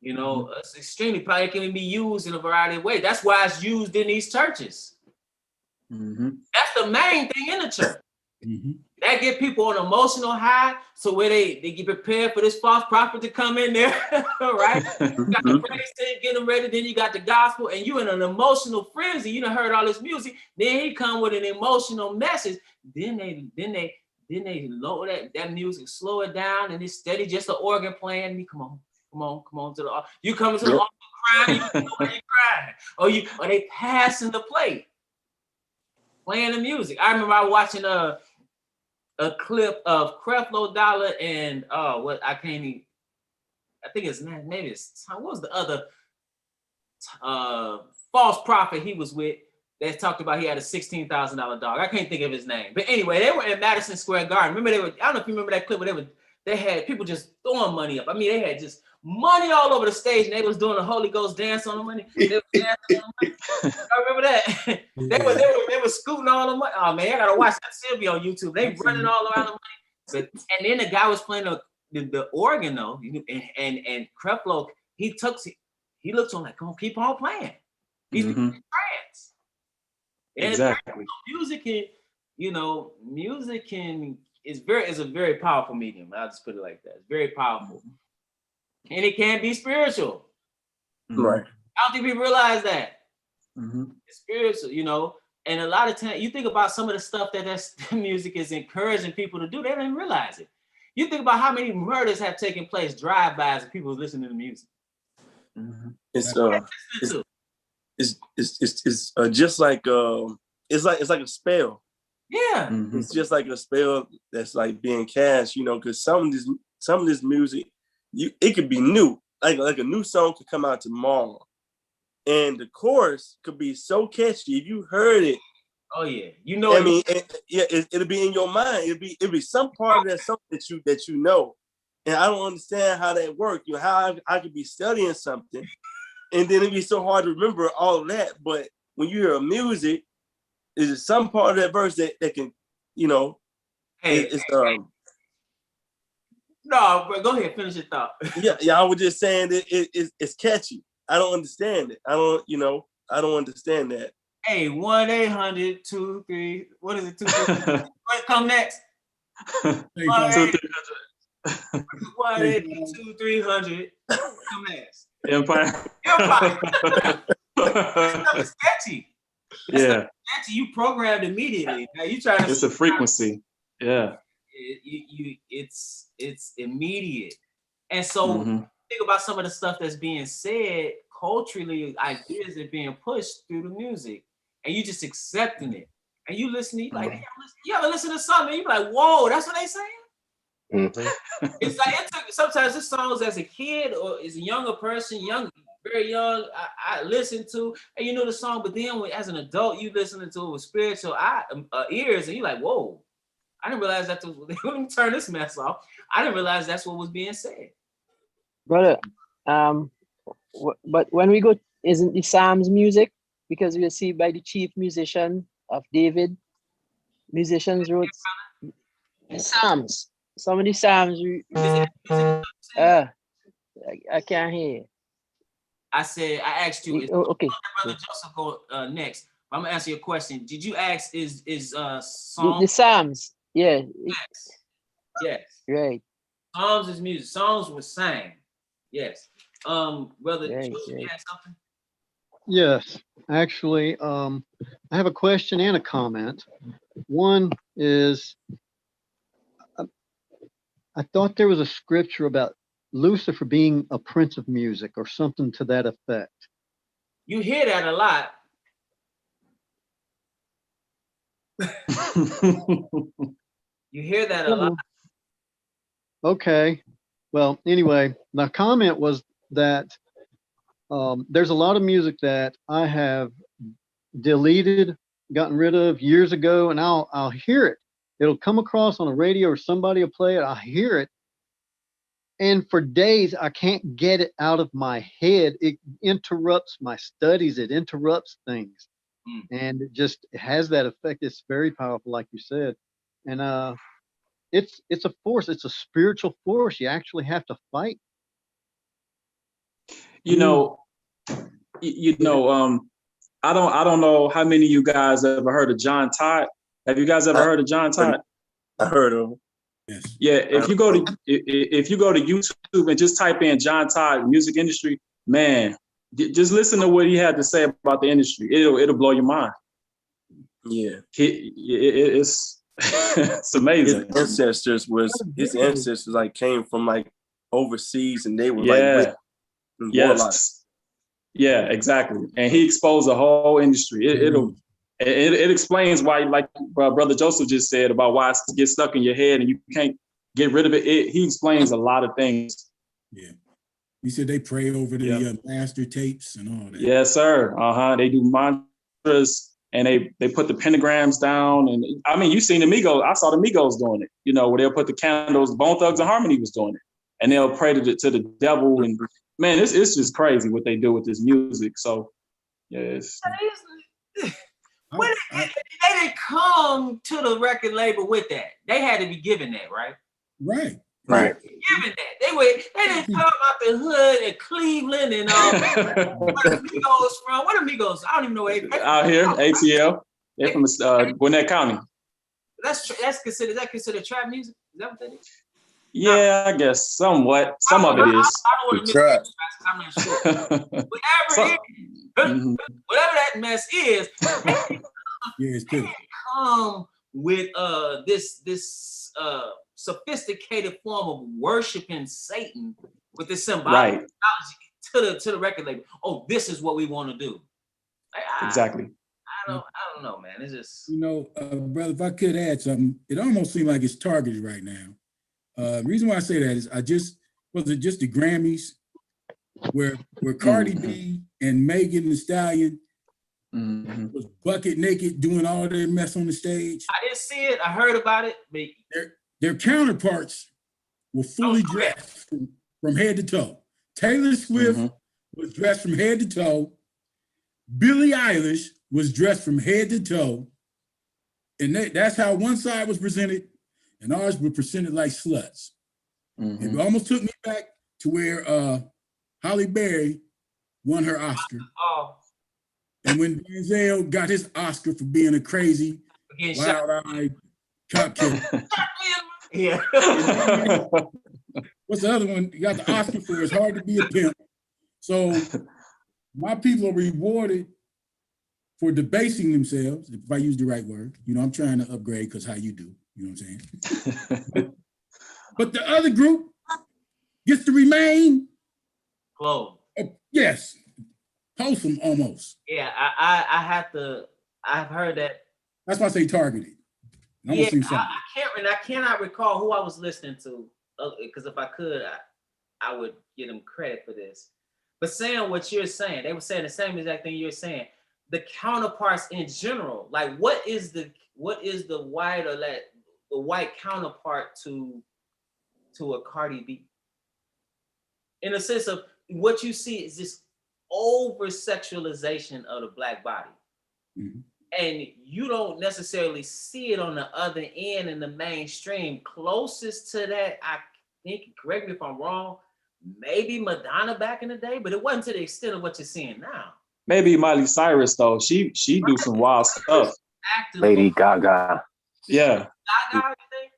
You know, it's extremely powerful. It can be used in a variety of ways. That's why it's used in these churches. That's the main thing in the church. That get people on an emotional high, so where they get prepared for this false prophet to come in there, right? You got the praise team, get them ready, then you got the gospel, and you in an emotional frenzy. You done heard all this music, then he come with an emotional message. Then they lower that music, slow it down, and it's steady, just the organ playing. Me, come on to the. You coming to the altar crying, you know where you crying, or they passing the plate, playing the music. I remember I watching a clip of Creflo Dollar and I think it's maybe it's what was the other false prophet he was with that talked about he had a $16,000 dog. I can't think of his name, but anyway, they were in Madison Square Garden. Remember I don't know if you remember that clip where they had people just throwing money up. I mean, they had just money all over the stage, and they was doing the Holy Ghost dance on the money. They was dancing on the money. I remember that. they were scooting all the money. Oh man, I gotta watch that. Still be on YouTube. They running all around the money. But and then the guy was playing the organ though, and Creflo, he looked to him like, "Come on, keep on playing." He's in trance. Exactly. Music is a very powerful medium. I'll just put it like that. It's very powerful. And it can be spiritual. Right. I don't think we realize that. Mm-hmm. It's spiritual, and a lot of times you think about some of the stuff that music is encouraging people to do, they don't even realize it. You think about how many murders have taken place, drive-bys, and people listening to music. Mm-hmm. It's just like it's like a spell. Yeah. Mm-hmm. It's just like a spell that's like being cast, because some of this music, it could be new. Like a new song could come out tomorrow. And the chorus could be so catchy. If you heard it, oh yeah, it'll be in your mind. It'll be some part of that song that you know. And I don't understand how that works. How I could be studying something, and then it'd be so hard to remember all of that. But when you hear music, is some part of that verse that can, No, bro, go ahead, finish your thought. Yeah, I was just saying that it's catchy. I don't understand it. I don't understand that. Hey, 1-800-23, what is it? 23? What come next? 1-800-2300. Come next. Empire. It's catchy. Yeah. Catchy. You programmed immediately. Now you trying to. It's a frequency. Yeah. It's immediate, and so think about some of the stuff that's being said culturally, ideas that are being pushed through the music, and you just accepting it, and you listening, you like, you ever listen to something, you be like, whoa, that's what they saying. It's like sometimes the songs as a kid or as a younger person, very young, I listened to, and you know the song, but then as an adult, you listening to it with spiritual ears, and you like, whoa. I didn't realize that. Let me turn this mess off. I didn't realize that's what was being said. Brother, but when we go, isn't the Psalms music? Because we see by the chief musician of David, musicians wrote the Psalms. Some of the Psalms, I can't hear. I asked you. Okay. Brother Joseph go next. I'm gonna answer your question. Did you ask is the Psalms? Yeah. Yes. Right. Psalms is music. Songs were sang. Yes. Brother Joseph, you had something? Yes, actually, I have a question and a comment. One is, I thought there was a scripture about Lucifer being a prince of music or something to that effect. You hear that a lot. You hear that a lot. Okay. Well, anyway, my comment was that there's a lot of music that I have deleted, gotten rid of years ago, and I'll hear it. It'll come across on a radio or somebody will play it. I'll hear it. And for days, I can't get it out of my head. It interrupts my studies. It interrupts things. And it just has that effect. It's very powerful, like you said. And it's a force. It's a spiritual force. You actually have to fight. I don't know how many of you guys ever heard of John Todd. Have you guys ever heard of John Todd? I heard of him. Yes. Yeah, if you go to YouTube and just type in John Todd music industry, man, just listen to what he had to say about the industry. It'll blow your mind. Yeah, it's it's amazing. His ancestors like came from like overseas, and they were like warlocks. Yeah, exactly. And he exposed the whole industry. It explains why, like Brother Joseph just said, about why it gets stuck in your head and you can't get rid of it. He explains a lot of things. Yeah. You said they pray over the master tapes and all that. Yes, sir. They do mantras. and they put the pentagrams down. And I mean, you seen the Migos. I saw the Migos doing it, you know, where they'll put the candles. Bone Thugs and Harmony was doing it, and they'll pray to the devil. And man, it's just crazy what they do with this music. So yes. They didn't come to the record label with that. They had to be given that, right? Right. Given that. They didn't come out the hood in Cleveland and where the Migos from? Where the Migos? I don't even know where they out here, ATL. They're from Gwinnett County. That's considered. Is that considered trap music? Is that what that is? Yeah, I guess somewhat. Some of it is. I don't want to Trap. I'm not sure. Whatever that mess is, it's true. come with this sophisticated form of worshiping Satan with this symbolic technology to the record label. Oh, this is what we want to do. Exactly. I don't know, man. It's just, you know, brother, if I could add something, it almost seems like it's targeted right now. The reason why I say that is was it just the Grammys where Cardi B and Megan Thee Stallion was bucket naked doing all their mess on the stage. I didn't see it. I heard about it. But their counterparts were fully dressed from head to toe. Taylor Swift was dressed from head to toe. Billie Eilish was dressed from head to toe. And that's how one side was presented, and ours were presented like sluts. It almost took me back to where Halle Berry won her Oscar. And when Denzel got his Oscar for being a crazy, wild-eyed cop killer. Yeah. What's the other one? You got the Oscar for It's Hard to Be a Pimp. So my people are rewarded for debasing themselves, if I use the right word. You know, I'm trying to upgrade because how you do. You know what I'm saying? But the other group gets to remain clothed. Yes. Wholesome almost. Yeah, I've heard that. That's why I say targeted. I cannot recall who I was listening to, because if I could, I would give them credit for this. But saying what you're saying, they were saying the same exact thing you're saying. The counterparts in general, like what is the white or the white counterpart to a Cardi B? In the sense of what you see is this over sexualization of the Black body. And you don't necessarily see it on the other end in the mainstream. Closest to that, I think, correct me if I'm wrong, maybe Madonna back in the day, but it wasn't to the extent of what you're seeing now. Maybe Miley Cyrus though. She do some wild stuff. Lady Gaga. Yeah.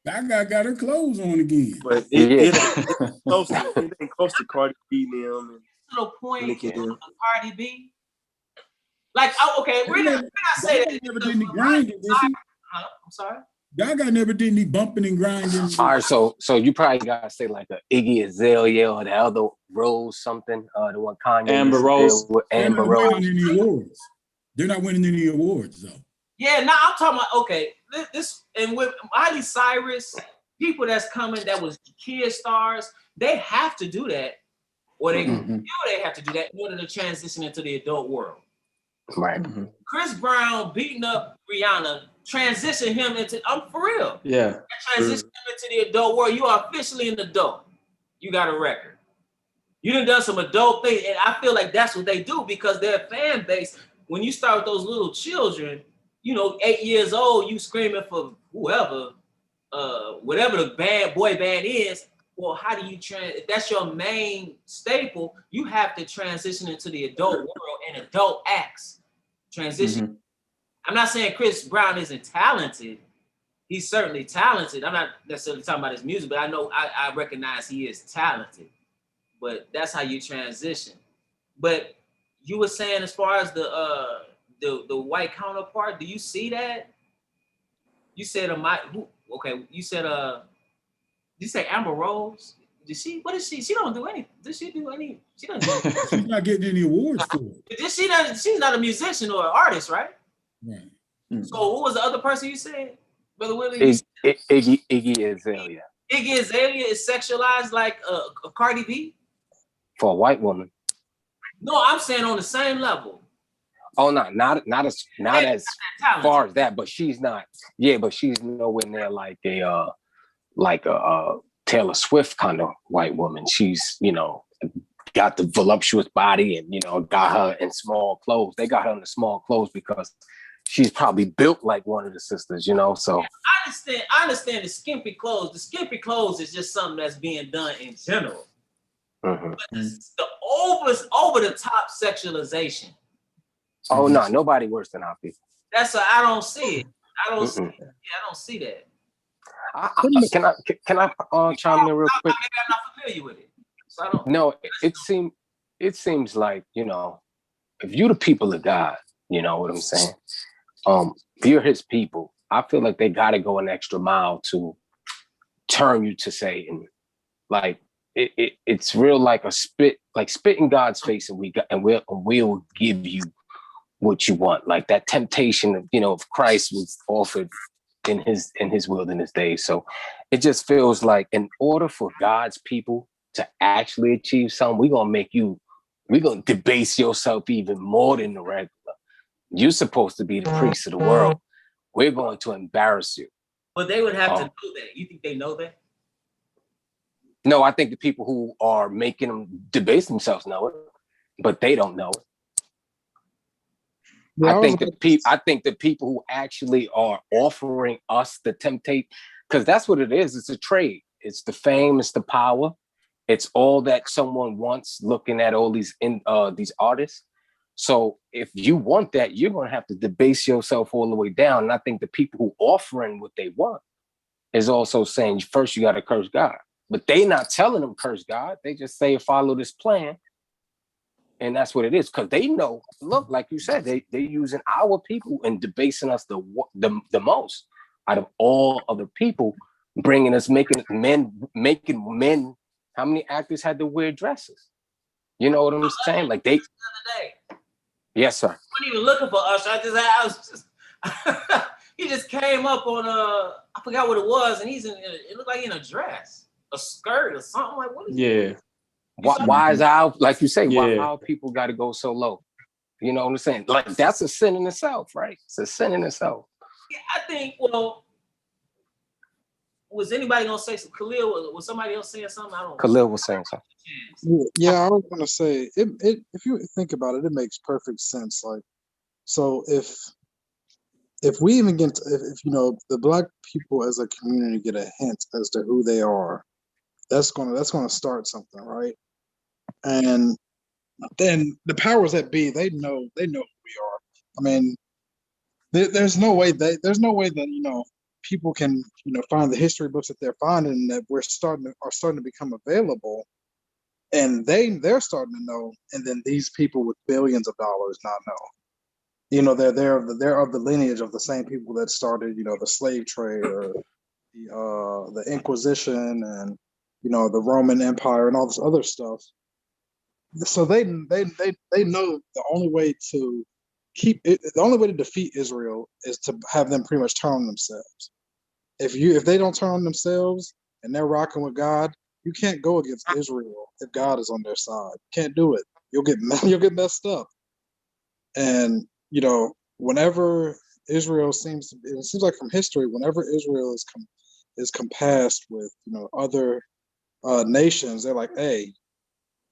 Gaga got her clothes on again. But it ain't close to Cardi B now. Little point of Cardi B. Like, okay, we're not saying that. Never did any grinding, did she? I'm sorry. Gaga never did any bumping and grinding. All right, so you probably gotta say like a Iggy Azalea or the other Rose something, the one Kanye. Amber Rose. Amber Rose. Any awards. They're not winning any awards though. Yeah, now I'm talking about this and with Miley Cyrus, people that's coming that was kid stars, they have to do that, or they they have to do that in order to transition into the adult world. Right. Chris Brown beating up Rihanna, transition him into, I'm for real. Yeah. Transition him into the adult world. You are officially an adult. You got a record. You done some adult things, and I feel like that's what they do because their fan base, when you start with those little children, 8 years old, you screaming for whoever, whatever the boy band is. Well, how do you if that's your main staple, you have to transition into the adult world and adult acts. Transition. I'm not saying Chris Brown isn't talented. He's certainly talented. I'm not necessarily talking about his music, but I know I recognize he is talented. But that's how you transition. But you were saying as far as the white counterpart, do you see that? You said you said you say Amber Rose? What is she? She don't do anything. Does she do any? She doesn't do anything. She's not getting any awards for it. She's not a musician or an artist, right? Right. So what was the other person you said, Brother Willie? Iggy Azalea. Iggy Azalea is sexualized like a Cardi B? For a white woman. No, I'm saying on the same level. Oh, not as far as that, but she's not. Yeah, but she's nowhere near like a Taylor Swift kind of white woman. She's, got the voluptuous body and, got her in small clothes. They got her in the small clothes because she's probably built like one of the sisters, so. I understand the skimpy clothes. The skimpy clothes is just something that's being done in general. Mm-hmm. But the over the top sexualization. Oh no, nobody worse than our people. That's why I don't see it. I don't see that. Can I chime in real quick? Maybe I'm not familiar with it. So I don't. No, it seems like, if you're the people of God, you know what I'm saying? If you're his people, I feel like they gotta go an extra mile to turn you to Satan. Like it's real like spit in God's face, and we'll give you what you want. Like that temptation of Christ was offered in his wilderness days. So it just feels like in order for God's people to actually achieve something, we're gonna debase yourself even more than the regular. You're supposed to be the priest of the world. We're going to embarrass you. But they would have to know that. You think they know that? No, I think the people who are making them debase themselves know it, but they don't know it. Yeah, I think the people who actually are offering us the temptation, because that's what it is. It's a trade. It's the fame. It's the power. It's all that someone wants. Looking at all these artists. So if you want that, you're going to have to debase yourself all the way down. And I think the people who offering what they want is also saying, first, you got to curse God. But they not telling them curse God. They just say, follow this plan. And that's what it is. Because they know, look, like you said, they're using our people and debasing us the most out of all other people, making men. How many actors had to wear dresses? You know what I'm saying? Like they. Yes, sir. I wasn't even looking for Usher. I was just he just came up on I forgot what it was, and it looked like in a dress, a skirt or something. Like what is it? Why is like you say, why our people got to go so low? You know what I'm saying? Like that's a sin in itself, right? It's a sin in itself. Yeah, I think. Well, was anybody gonna say some? Khalil? Was somebody else saying something? I don't. Khalil was saying something. Yeah, I was gonna say it. If you think about it, it makes perfect sense. Like, so if we even get if the Black people as a community get a hint as to who they are, that's gonna start something, right? And then the powers that be, they know who we are. I mean, there's no way that people can find the history books that they're finding that are starting to become available, and they're starting to know, and then these people with billions of dollars not know. They're of the lineage of the same people that started the slave trade or the Inquisition and the Roman Empire and all this other stuff. So they know the only way to defeat Israel is to have them pretty much turn on themselves. If they don't turn on themselves and they're rocking with God, you can't go against Israel if God is on their side. You can't do it. You'll get messed up. And whenever Israel it seems like from history, whenever Israel is compassed with other nations, they're like, hey,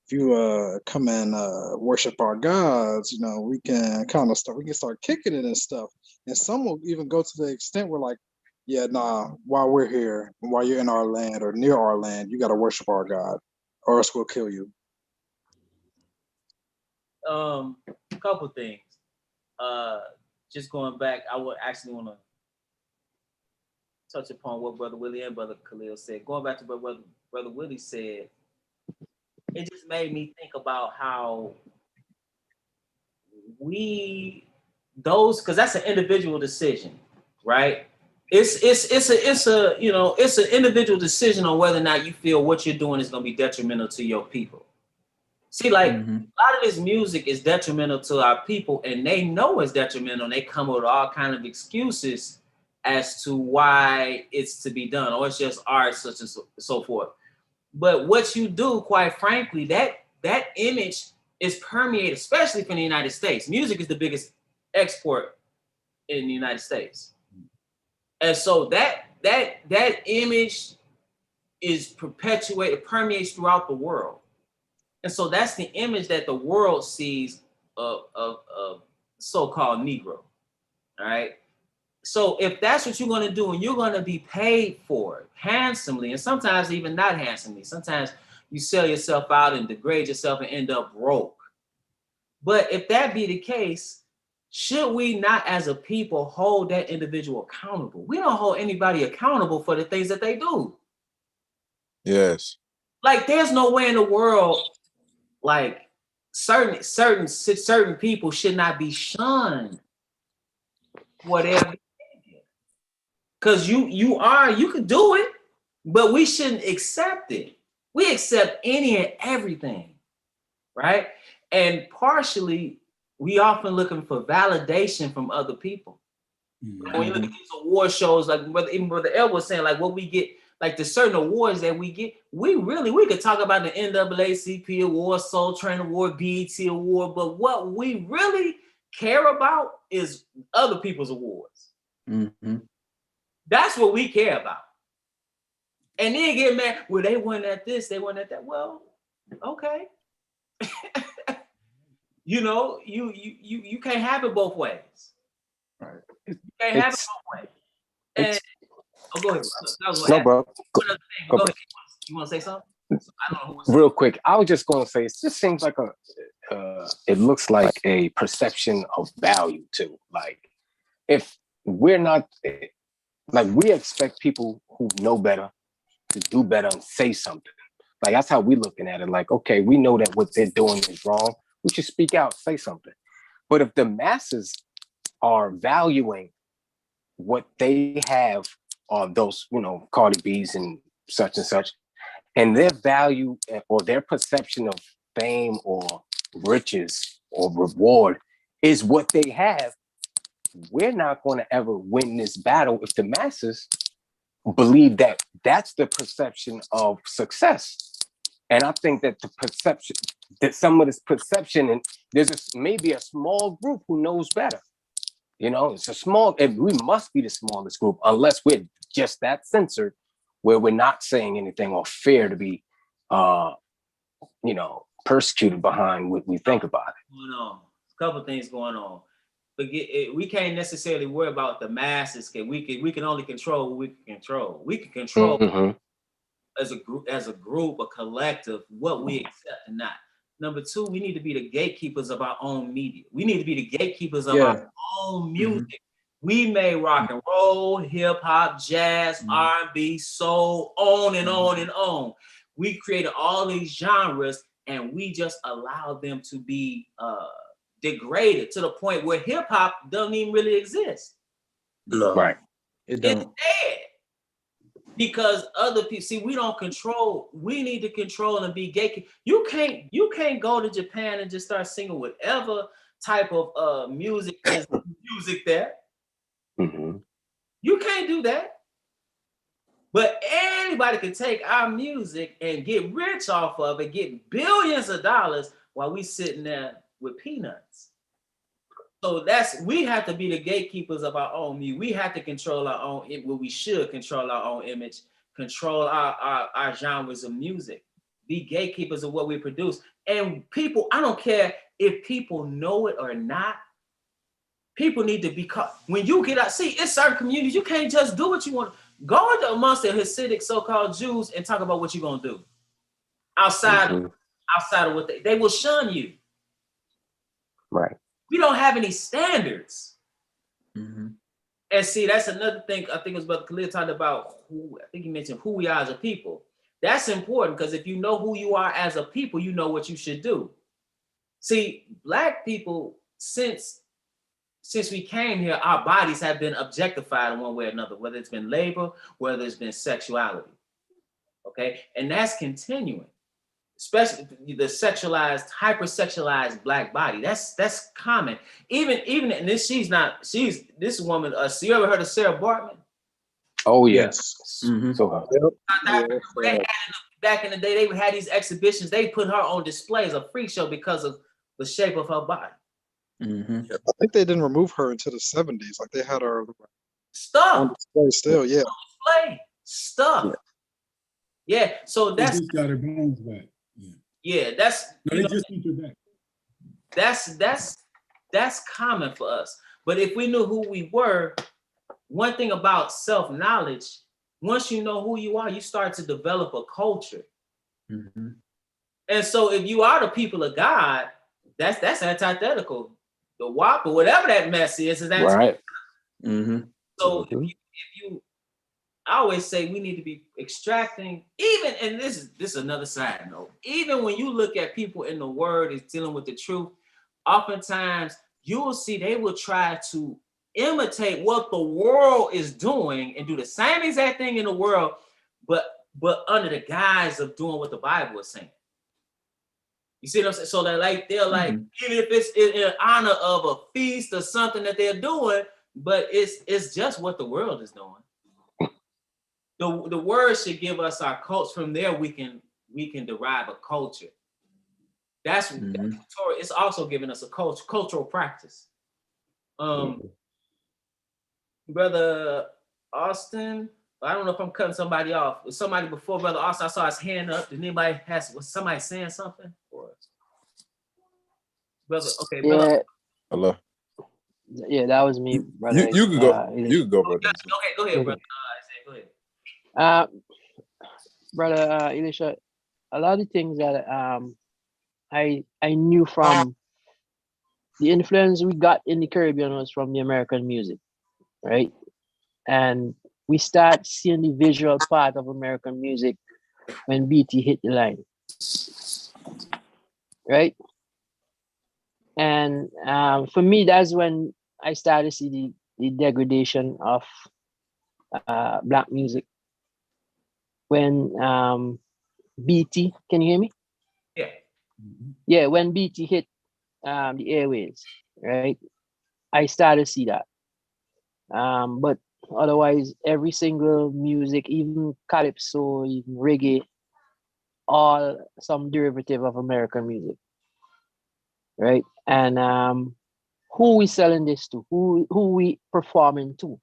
if you come and worship our gods, we can start kicking it and stuff. And some will even go to the extent where like, yeah, nah, while we're here, while you're in our land or near our land, you got to worship our God, or else we'll kill you. A couple things. Just going back, I would actually want to touch upon what Brother Willie and Brother Khalil said. Going back to what Brother Willie said, it just made me think about how because that's an individual decision, right? It's an individual decision on whether or not you feel what you're doing is going to be detrimental to your people. See, like a lot of this music is detrimental to our people, and they know it's detrimental, and they come up with all kind of excuses as to why it's to be done, or it's just art, such and so forth. But what you do, quite frankly, that image is permeated, especially from the United States. Music is the biggest export in the United States. And so that image is perpetuated, permeates throughout the world. And so that's the image that the world sees of so-called Negro. All right. So if that's what you're going to do and you're going to be paid for it handsomely, and sometimes even not handsomely, sometimes you sell yourself out and degrade yourself and end up broke. But if that be the case, should we not as a people hold that individual accountable? We don't hold anybody accountable for the things that they do. Yes. Like there's no way in the world, like certain people should not be shunned. Whatever. Because you could do it, but we shouldn't accept it. We accept any and everything, right? And partially, we often looking for validation from other people. Mm-hmm. When you look at these award shows, like Brother El was saying, like what we get, like the certain awards that we get, we could talk about the NAACP award, Soul Train Award, BET Award, but what we really care about is other people's awards. Mm-hmm. That's what we care about. And then get mad, well, they won at this, they won at that. Well, okay. You know, you can't have it both ways. Right. You can't have it both ways. And go ahead. No, bro. Go ahead. You want to say something? I don't know. Real quick, I was just going to say, it just seems like it looks like a perception of value too. Like, if we're not, like, we expect people who know better to do better and say something. Like, that's how we're looking at it. Like, okay, we know that what they're doing is wrong. We should speak out, say something. But if the masses are valuing what they have on those, you know, Cardi B's and such, and their value or their perception of fame or riches or reward is what they have, we're not going to ever win this battle if the masses believe that that's the perception of success. And I think that the perception, that some of this perception, and there's maybe a small group who knows better. You know, it's a small, and we must be the smallest group unless we're just that censored, where we're not saying anything or fear to be, you know, persecuted behind what we think about it. Going on. A couple of things going on. But we can't necessarily worry about the masses. We can only control what we can control. We can control as a group, a collective, what we accept and not. Number two, we need to be the gatekeepers of our own media. We need to be the gatekeepers of our own music. We may rock and roll, hip hop, jazz, R&B, soul, on and on and on. We created all these genres and we just allowed them to be degraded to the point where hip hop doesn't even really exist. No. Right. It's dead. Because other people, see, we don't control. We need to control and be gatekeepers. You can't go to Japan and just start singing whatever type of music is music there. Mm-hmm. You can't do that. But anybody can take our music and get rich off of it, get billions of dollars while we sitting there with peanuts. So we have to be the gatekeepers of our own music. We have to control our own, we should control our own image, control our genres of music, be gatekeepers of what we produce. And people, I don't care if people know it or not, people need to be caught. When you get out, see, it's certain communities, you can't just do what you want. Go into amongst the Hasidic so-called Jews and talk about what you're going to do. Outside of what they will shun you. Right. We don't have any standards. Mm-hmm. And see, that's another thing. I think it was Brother Khalil talked about I think he mentioned who we are as a people. That's important because if you know who you are as a people, you know what you should do. See, Black people, since we came here, our bodies have been objectified in one way or another, whether it's been labor, whether it's been sexuality. Okay, and that's continuing. Especially the sexualized, hypersexualized Black body. That's common. Even and this this woman. You ever heard of Sarah Bartman? Oh yes. Mm-hmm. So back in the day, they had these exhibitions. They put her on display as a freak show because of the shape of her body. Yeah, I think they didn't remove her until the 70s. Like they had her on Stuff. display still. Yeah. Display. Stuff. Yeah. So They that's just got her bones back. Yeah. yeah, that's No, you they know, just sent her back. that's common for us. But if we knew who we were, one thing about self-knowledge, once you know who you are, you start to develop a culture. And so if you are the people of God, that's antithetical. The WAP or whatever that mess is that Right. So if you I always say we need to be extracting, even, and this is another side note, even when you look at people in the word is dealing with the truth, oftentimes you will see they will try to imitate what the world is doing and do the same exact thing in the world, but under the guise of doing what the Bible is saying. You see what I'm saying? So they're like, even if it's in honor of a feast or something that they're doing, but it's just what the world is doing. The word should give us our culture. From there, we can derive a culture. That's it's also giving us a cultural practice. Brother Austin, I don't know if I'm cutting somebody off. Was somebody before Brother Austin? I saw his hand up. Did anybody was somebody saying something? Or brother, okay, brother. Yeah, Hello. yeah, that was me, brother. You can go. You can go, brother. Okay, go ahead, brother. Go ahead. Brother Elisha, a lot of the things that I knew from the influence we got in the Caribbean was from the American music, right? And we start seeing the visual part of American music when BT hit the line, right? And for me, that's when I started to see the degradation of Black music. When BT, can you hear me? Yeah. Yeah, when BT hit the airwaves, right? I started to see that. But otherwise, every single music, even calypso, even reggae, all some derivative of American music, right? And who we selling this to? Who we performing to?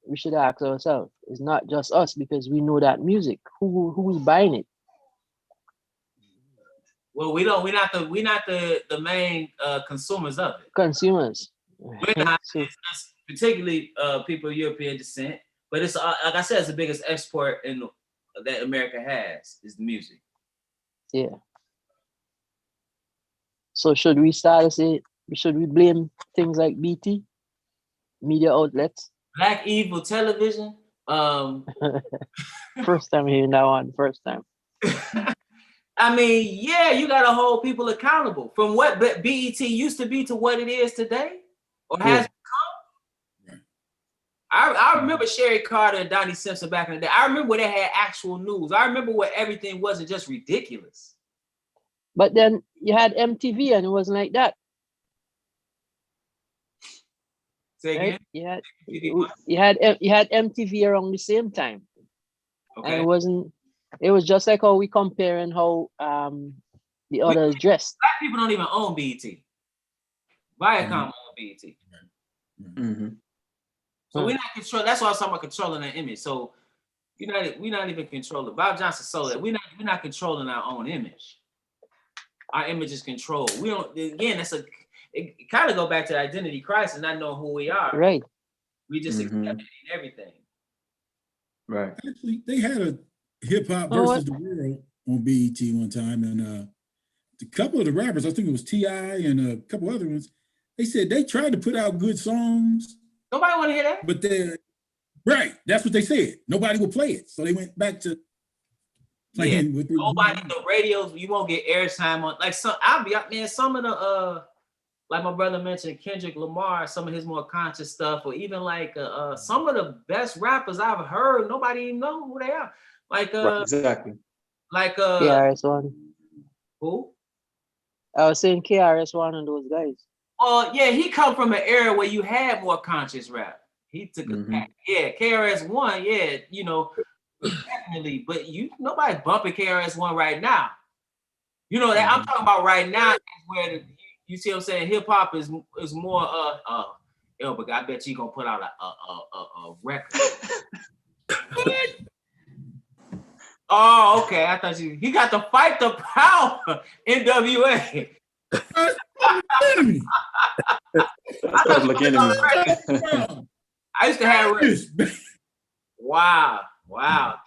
We should ask ourselves. It's not just us because we know that music. Who's buying it? Well, we're not the main consumers of it. Consumers. We're not, it's particularly people of European descent, but it's like I said, it's the biggest export that America has is the music. Yeah. So should we start to say, should we blame things like BT, media outlets? Black Evil Television. First time hearing that one. First time. I mean, yeah, you got to hold people accountable from what BET used to be to what it is today, or has become. I remember Sherry Carter and Donnie Simpson back in the day. I remember when they had actual news. I remember where everything wasn't just ridiculous. But then you had MTV and it wasn't like that. Say again? Right? You had MTV around the same time. Okay. And it was just like how we comparing how the others dressed. Black people don't even own BET. Viacom own BET. So we're not controlling. That's why I was talking about controlling that image. So we're not even controlling. Bob Johnson sold it. We're not controlling our own image. Our image is controlled. We don't. Again, it kind of go back to the identity crisis, not knowing who we are. Right. We just accept everything. Right. Actually, they had a hip hop versus the world on BET one time, and a couple of the rappers, I think it was T.I. and a couple other ones, they said they tried to put out good songs. Nobody want to hear that. But that's what they said. Nobody will play it, so they went back to playing with nobody. The radios, you won't get airtime on. Like some of the like my brother mentioned, Kendrick Lamar, some of his more conscious stuff, or even like some of the best rappers I've heard, nobody even know who they are. Like exactly. Like KRS-One. Who? I was saying KRS-One and those guys. Yeah, he come from an era where you had more conscious rap. He took a back. Yeah, KRS-One, yeah, definitely. But nobody bumping KRS-One right now. You know that I'm talking about right now is where You see what I'm saying? Hip hop is more yo, but I bet you gonna put out a record. Oh, okay. I thought he got to fight the power. NWA. Enemy. That's public enemy. I used to have. Wow.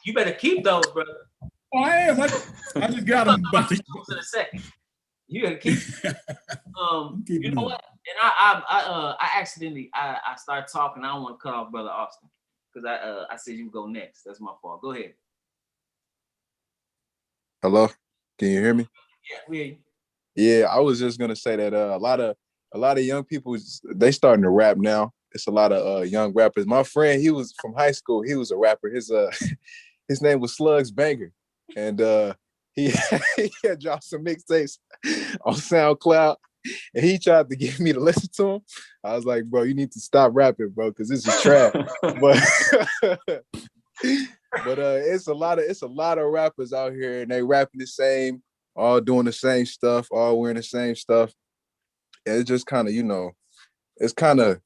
You better keep those, brother. Oh, I am. I just got them. In a second. You gotta keep. You know what? And I accidentally I started talking. I don't want to cut off Brother Austin because I said you go next. That's my fault. Go ahead. Hello, can you hear me? Yeah, we hear you. Yeah, I was just gonna say that a lot of young people, they starting to rap now. It's a lot of young rappers. My friend, he was from high school. He was a rapper. His his name was Slugs Banger, and he had dropped some mixtapes on SoundCloud, and he tried to get me to listen to him. I was like, bro, you need to stop rapping, bro, because this is trash. But it's a lot of rappers out here, and they rapping the same, all doing the same stuff, all wearing the same stuff. And it's just kind of, it's kind of,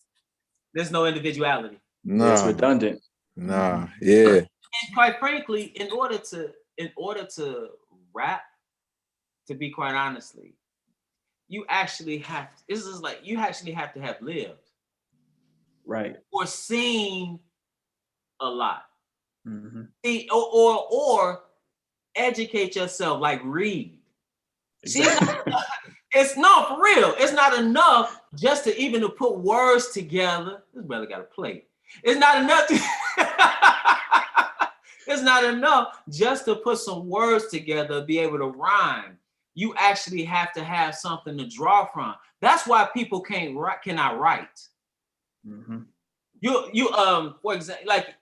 there's no individuality. Nah, it's redundant. Nah, yeah. And quite frankly, in order to rap, to be quite honestly, you actually have to have lived, right, or seen a lot. Mm-hmm. Or educate yourself, like read. Exactly. See, it's not for real. It's not enough just to even to put words together. This brother got a plate. It's not enough. It's not enough just to put some words together, be able to rhyme. You actually have to have something to draw from. That's why people cannot write. Mm-hmm. You for example, like,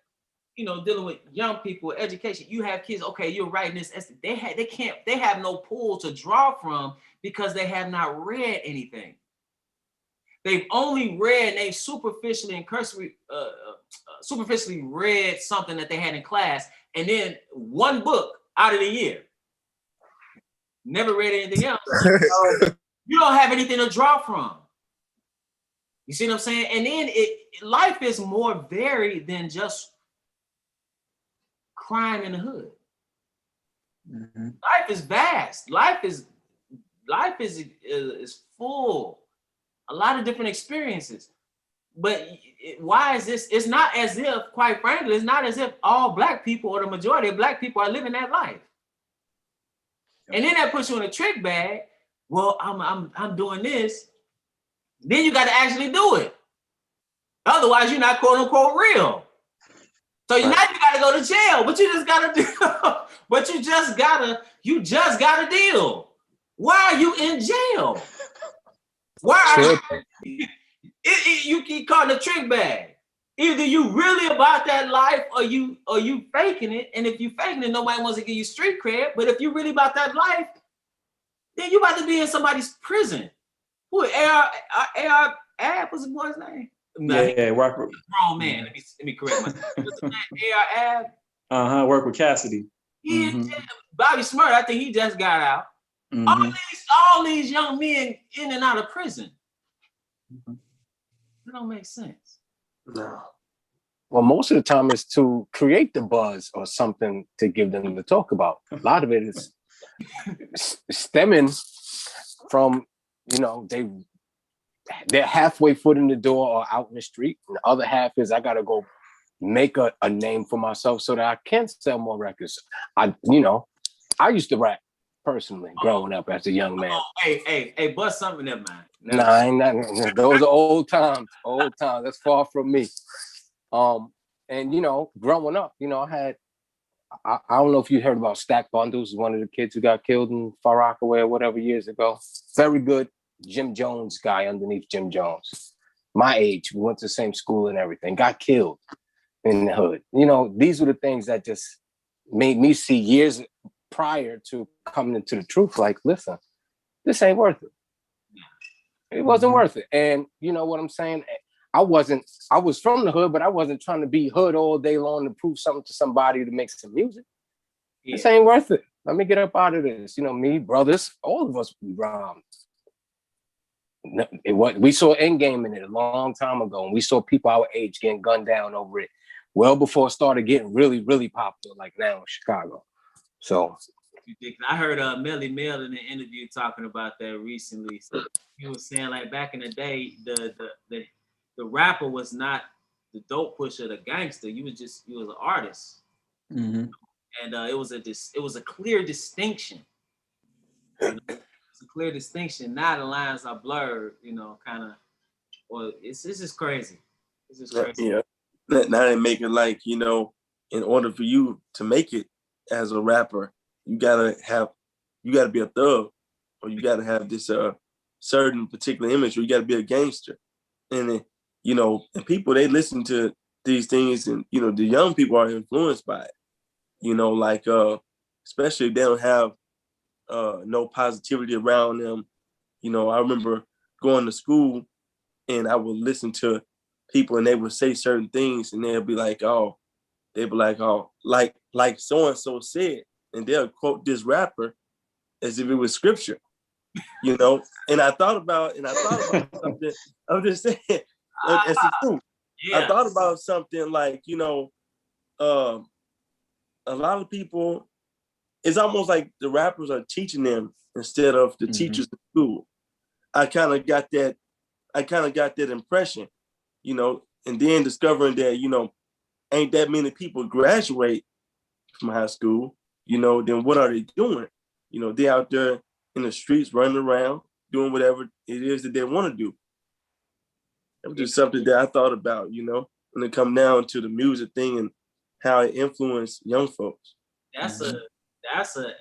dealing with young people, education, you have kids, okay, you're writing this, they have no pool to draw from because they have not read anything. They've only read, they superficially and cursory, superficially read something that they had in class, and then one book out of the year. Never read anything else. You don't have anything to draw from. You see what I'm saying? And then life is more varied than just crime in the hood. Mm-hmm. Life is vast. Life is full. A lot of different experiences. But why is this? It's not as if, quite frankly, it's not as if all Black people or the majority of Black people are living that life. And then that puts you in a trick bag. Well, I'm doing this. Then you got to actually do it. Otherwise, you're not quote unquote real. So now you got to go to jail. But you just got to do. But you just gotta deal. Why are you in jail? Why are you keep calling a trick bag? Either you really about that life or you faking it. And if you faking it, nobody wants to give you street cred. But if you really about that life, then you about to be in somebody's prison. Who AR what's the boy's name? Yeah, work with wrong man. Let me correct myself. What's his name? AR work with Cassidy. Bobby Smurd, I think he just got out. Mm-hmm. All these young men in and out of prison. That don't make sense. No. Well, most of the time it's to create the buzz or something to give them to talk about. A lot of it is stemming from, they're halfway foot in the door or out in the street. And the other half is I gotta go make a name for myself so that I can sell more records. I used to rap personally growing up as a young man. Hey, bust something in there, man. Nah, ain't nothing. Those are old times. Old times. That's far from me. And growing up, I don't know if you heard about Stack Bundles, one of the kids who got killed in Far Rockaway or whatever years ago. Very good Jim Jones guy underneath Jim Jones. My age, we went to the same school and everything, got killed in the hood. These were the things that just made me see years prior to coming into the truth, like, listen, this ain't worth it. It wasn't worth it. And you know what I'm saying? I was from the hood, but I wasn't trying to be hood all day long to prove something to somebody to make some music. Yeah. This ain't worth it. Let me get up out of this. Me, brothers, all of us, we rhymed. We saw Endgame in it a long time ago, and we saw people our age getting gunned down over it well before it started getting really, really popular, like now in Chicago. So I heard Melly Mel in an interview talking about that recently. So he was saying, like, back in the day, the rapper was not the dope pusher, the gangster. You was an artist, Mm-hmm. and it was a clear distinction. You know? It's a clear distinction. Now the lines are blurred. You know, kind of. Well, this is crazy. This is crazy. Yeah. Now they make it like, you know, in order for you to make it as a rapper, you gotta be a thug, or you gotta have this certain particular image, or you gotta be a gangster. And then, you know, and people, they listen to these things, and you know, the young people are influenced by it. You know, like especially if they don't have no positivity around them. You know, I remember going to school and I would listen to people and they would say certain things and they'd be like, like so-and-so said, and they'll quote this rapper as if it was scripture, you know? And I thought about something. I'm just saying, it's the truth. Yeah. I thought about something like, you know, a lot of people, it's almost like the rappers are teaching them instead of the teachers in school. I kind of got that impression, you know, and then discovering that, you know, ain't that many people graduate from high school, you know, then what are they doing? You know, they out there in the streets running around, doing whatever it is that they want to do. It was just something that I thought about, you know, when it come down to the music thing and how it influenced young folks. That's an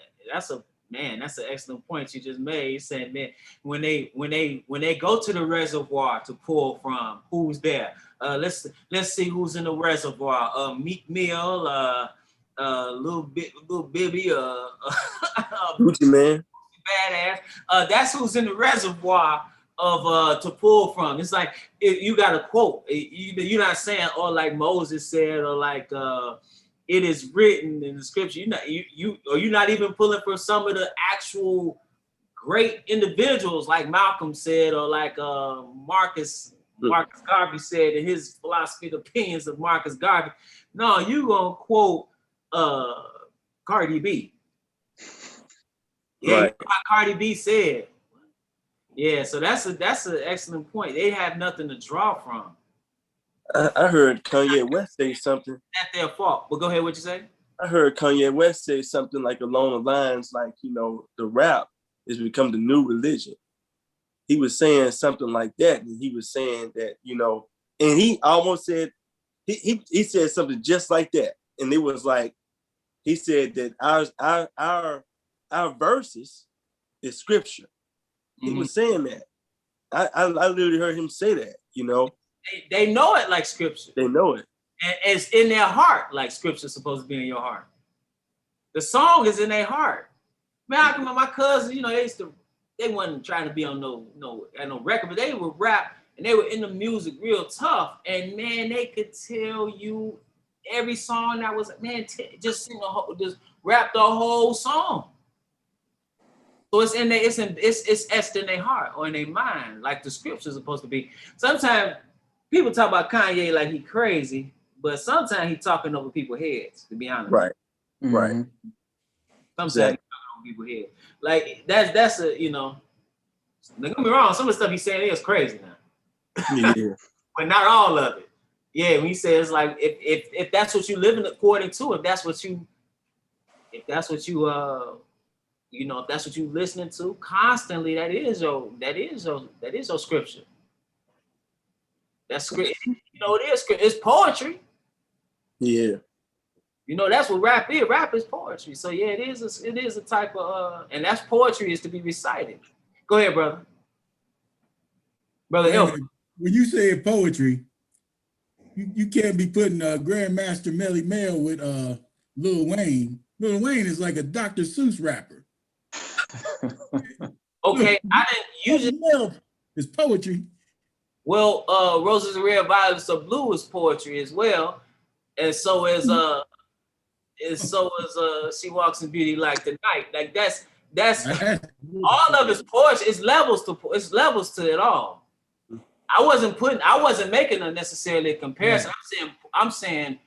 excellent point you just made. You said, man, when they go to the reservoir to pull from, who's there? Let's see who's in the reservoir. Meek Mill, Lil Bibby, Gucci Man, Badass. That's who's in the reservoir of to pull from. It's like you got a quote. You're not saying, or like Moses said, or like it is written in the scripture. You're not even pulling from some of the actual great individuals, like Malcolm said, or like Marcus Garvey said in his philosophy, the opinions of Marcus Garvey. No, you gonna quote Cardi B. Yeah, right. Cardi B said. Yeah, so that's an excellent point. They have nothing to draw from. I heard Kanye West say something. Not their fault. But go ahead, what you say? I heard Kanye West say something like along the lines like, you know, the rap has become the new religion. He was saying something like that, and he was saying that, you know, and he almost said, he said something just like that, and it was like, he said that our verses is scripture. He was saying that. I literally heard him say that, you know. They know it like scripture. They know it. And it's in their heart like scripture's supposed to be in your heart. The song is in their heart. Man, I remember my cousins, you know, they wasn't trying to be on no record, but they would rap and they were in the music real tough. And man, they could tell you every song that was, man, just rap the whole song. So it's etched in their heart or in their mind, like the scripture is supposed to be. Sometimes people talk about Kanye like he crazy, but sometimes he's talking over people's heads, to be honest. Right. Right. Sometimes he's talking over people's heads. Like that's a, you know, don't get me wrong, some of the stuff he's saying is crazy now. Yeah. But not all of it. Yeah, when he says like if that's what you living according to, if that's what you you know, if that's what you listening to constantly, that is your scripture. That's script. You know, it is script. It's poetry. Yeah. You know, that's what rap is. Rap is poetry. So yeah, it is a type of and that's poetry is to be recited. Go ahead, brother. Brother, when you say poetry, you can't be putting Grandmaster Melly Mel with Lil Wayne. Lil Wayne is like a Dr. Seuss rapper. Okay, I didn't use it. It's poetry. Well, Roses are Red, Violets are Blue is poetry as well, and so is She Walks in Beauty Like the Night. Like That's all of his portion. It's levels to it all. I wasn't making a necessarily a comparison. Right. I'm saying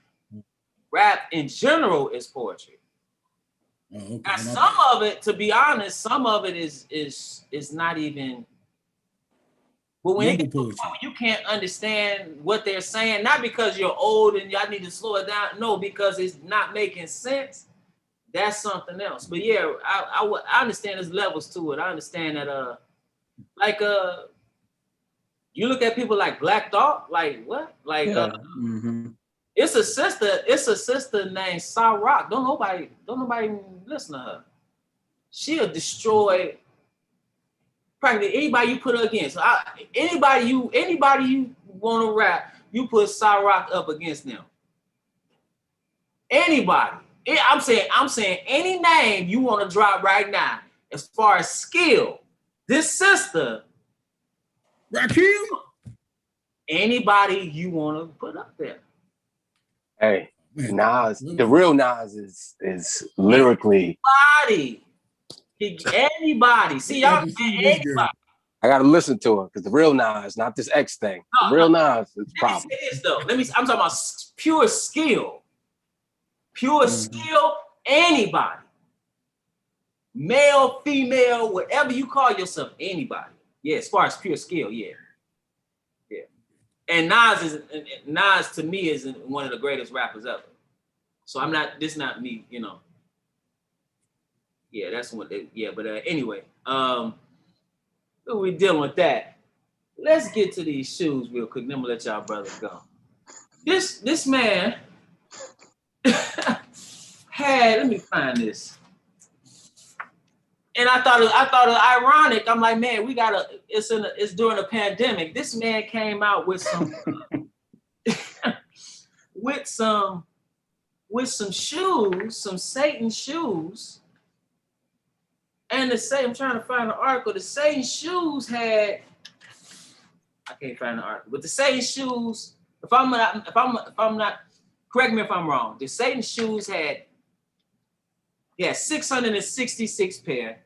rap in general is poetry. Oh, okay. Now, some of it, to be honest, some of it is not even. But when you can't understand what they're saying, not because you're old and y'all need to slow it down, no, because it's not making sense. That's something else. But yeah, I understand there's levels to it. I understand that you look at people like Black Thought, like what? Like it's a sister named Sa Rock. Don't nobody listen to her. She'll destroy practically anybody you put her against. Anybody you want to rap, you put Sa Rock up against them. Anybody. I'm saying any name you want to drop right now, as far as skill, this sister, Rakim, anybody you want to put up there. Hey, Nas, the real Nas is lyrically. Anybody. See, y'all anybody. I gotta listen to her because the real Nas, not this X thing. The real Nas is the problem. Let me say this though. I'm talking about pure skill. Pure skill, anybody. Male, female, whatever you call yourself, anybody. Yeah, as far as pure skill, yeah. Yeah. And Nas to me is one of the greatest rappers ever. So this is not me, you know. Yeah, that's what but anyway, we're dealing with that. Let's get to these shoes real quick, then we'll let y'all brothers go. This man let me find this. And I thought it ironic. I'm like, man, it's during a pandemic. This man came out with some with some shoes, some Satan shoes. And I'm trying to find the article. The Satan shoes had, I can't find the article, but the Satan shoes, if I'm not, correct me if I'm wrong. The Satan shoes had 666 pair.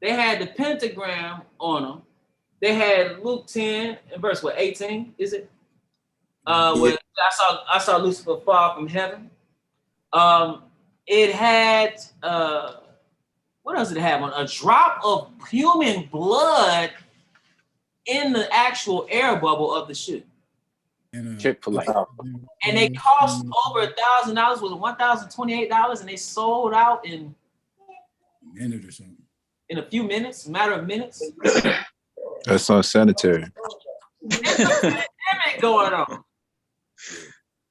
They had the pentagram on them. They had Luke 10 and verse 18, is it? Where I saw Lucifer fall from heaven. It had what else did it have on? A drop of human blood in the actual air bubble of the shoe. Chick-fil-A. And they cost over $1,000. Was it $1,028? And they sold out in a minute or something. In a few minutes, a matter of minutes. That's unsanitary. There's a pandemic going on.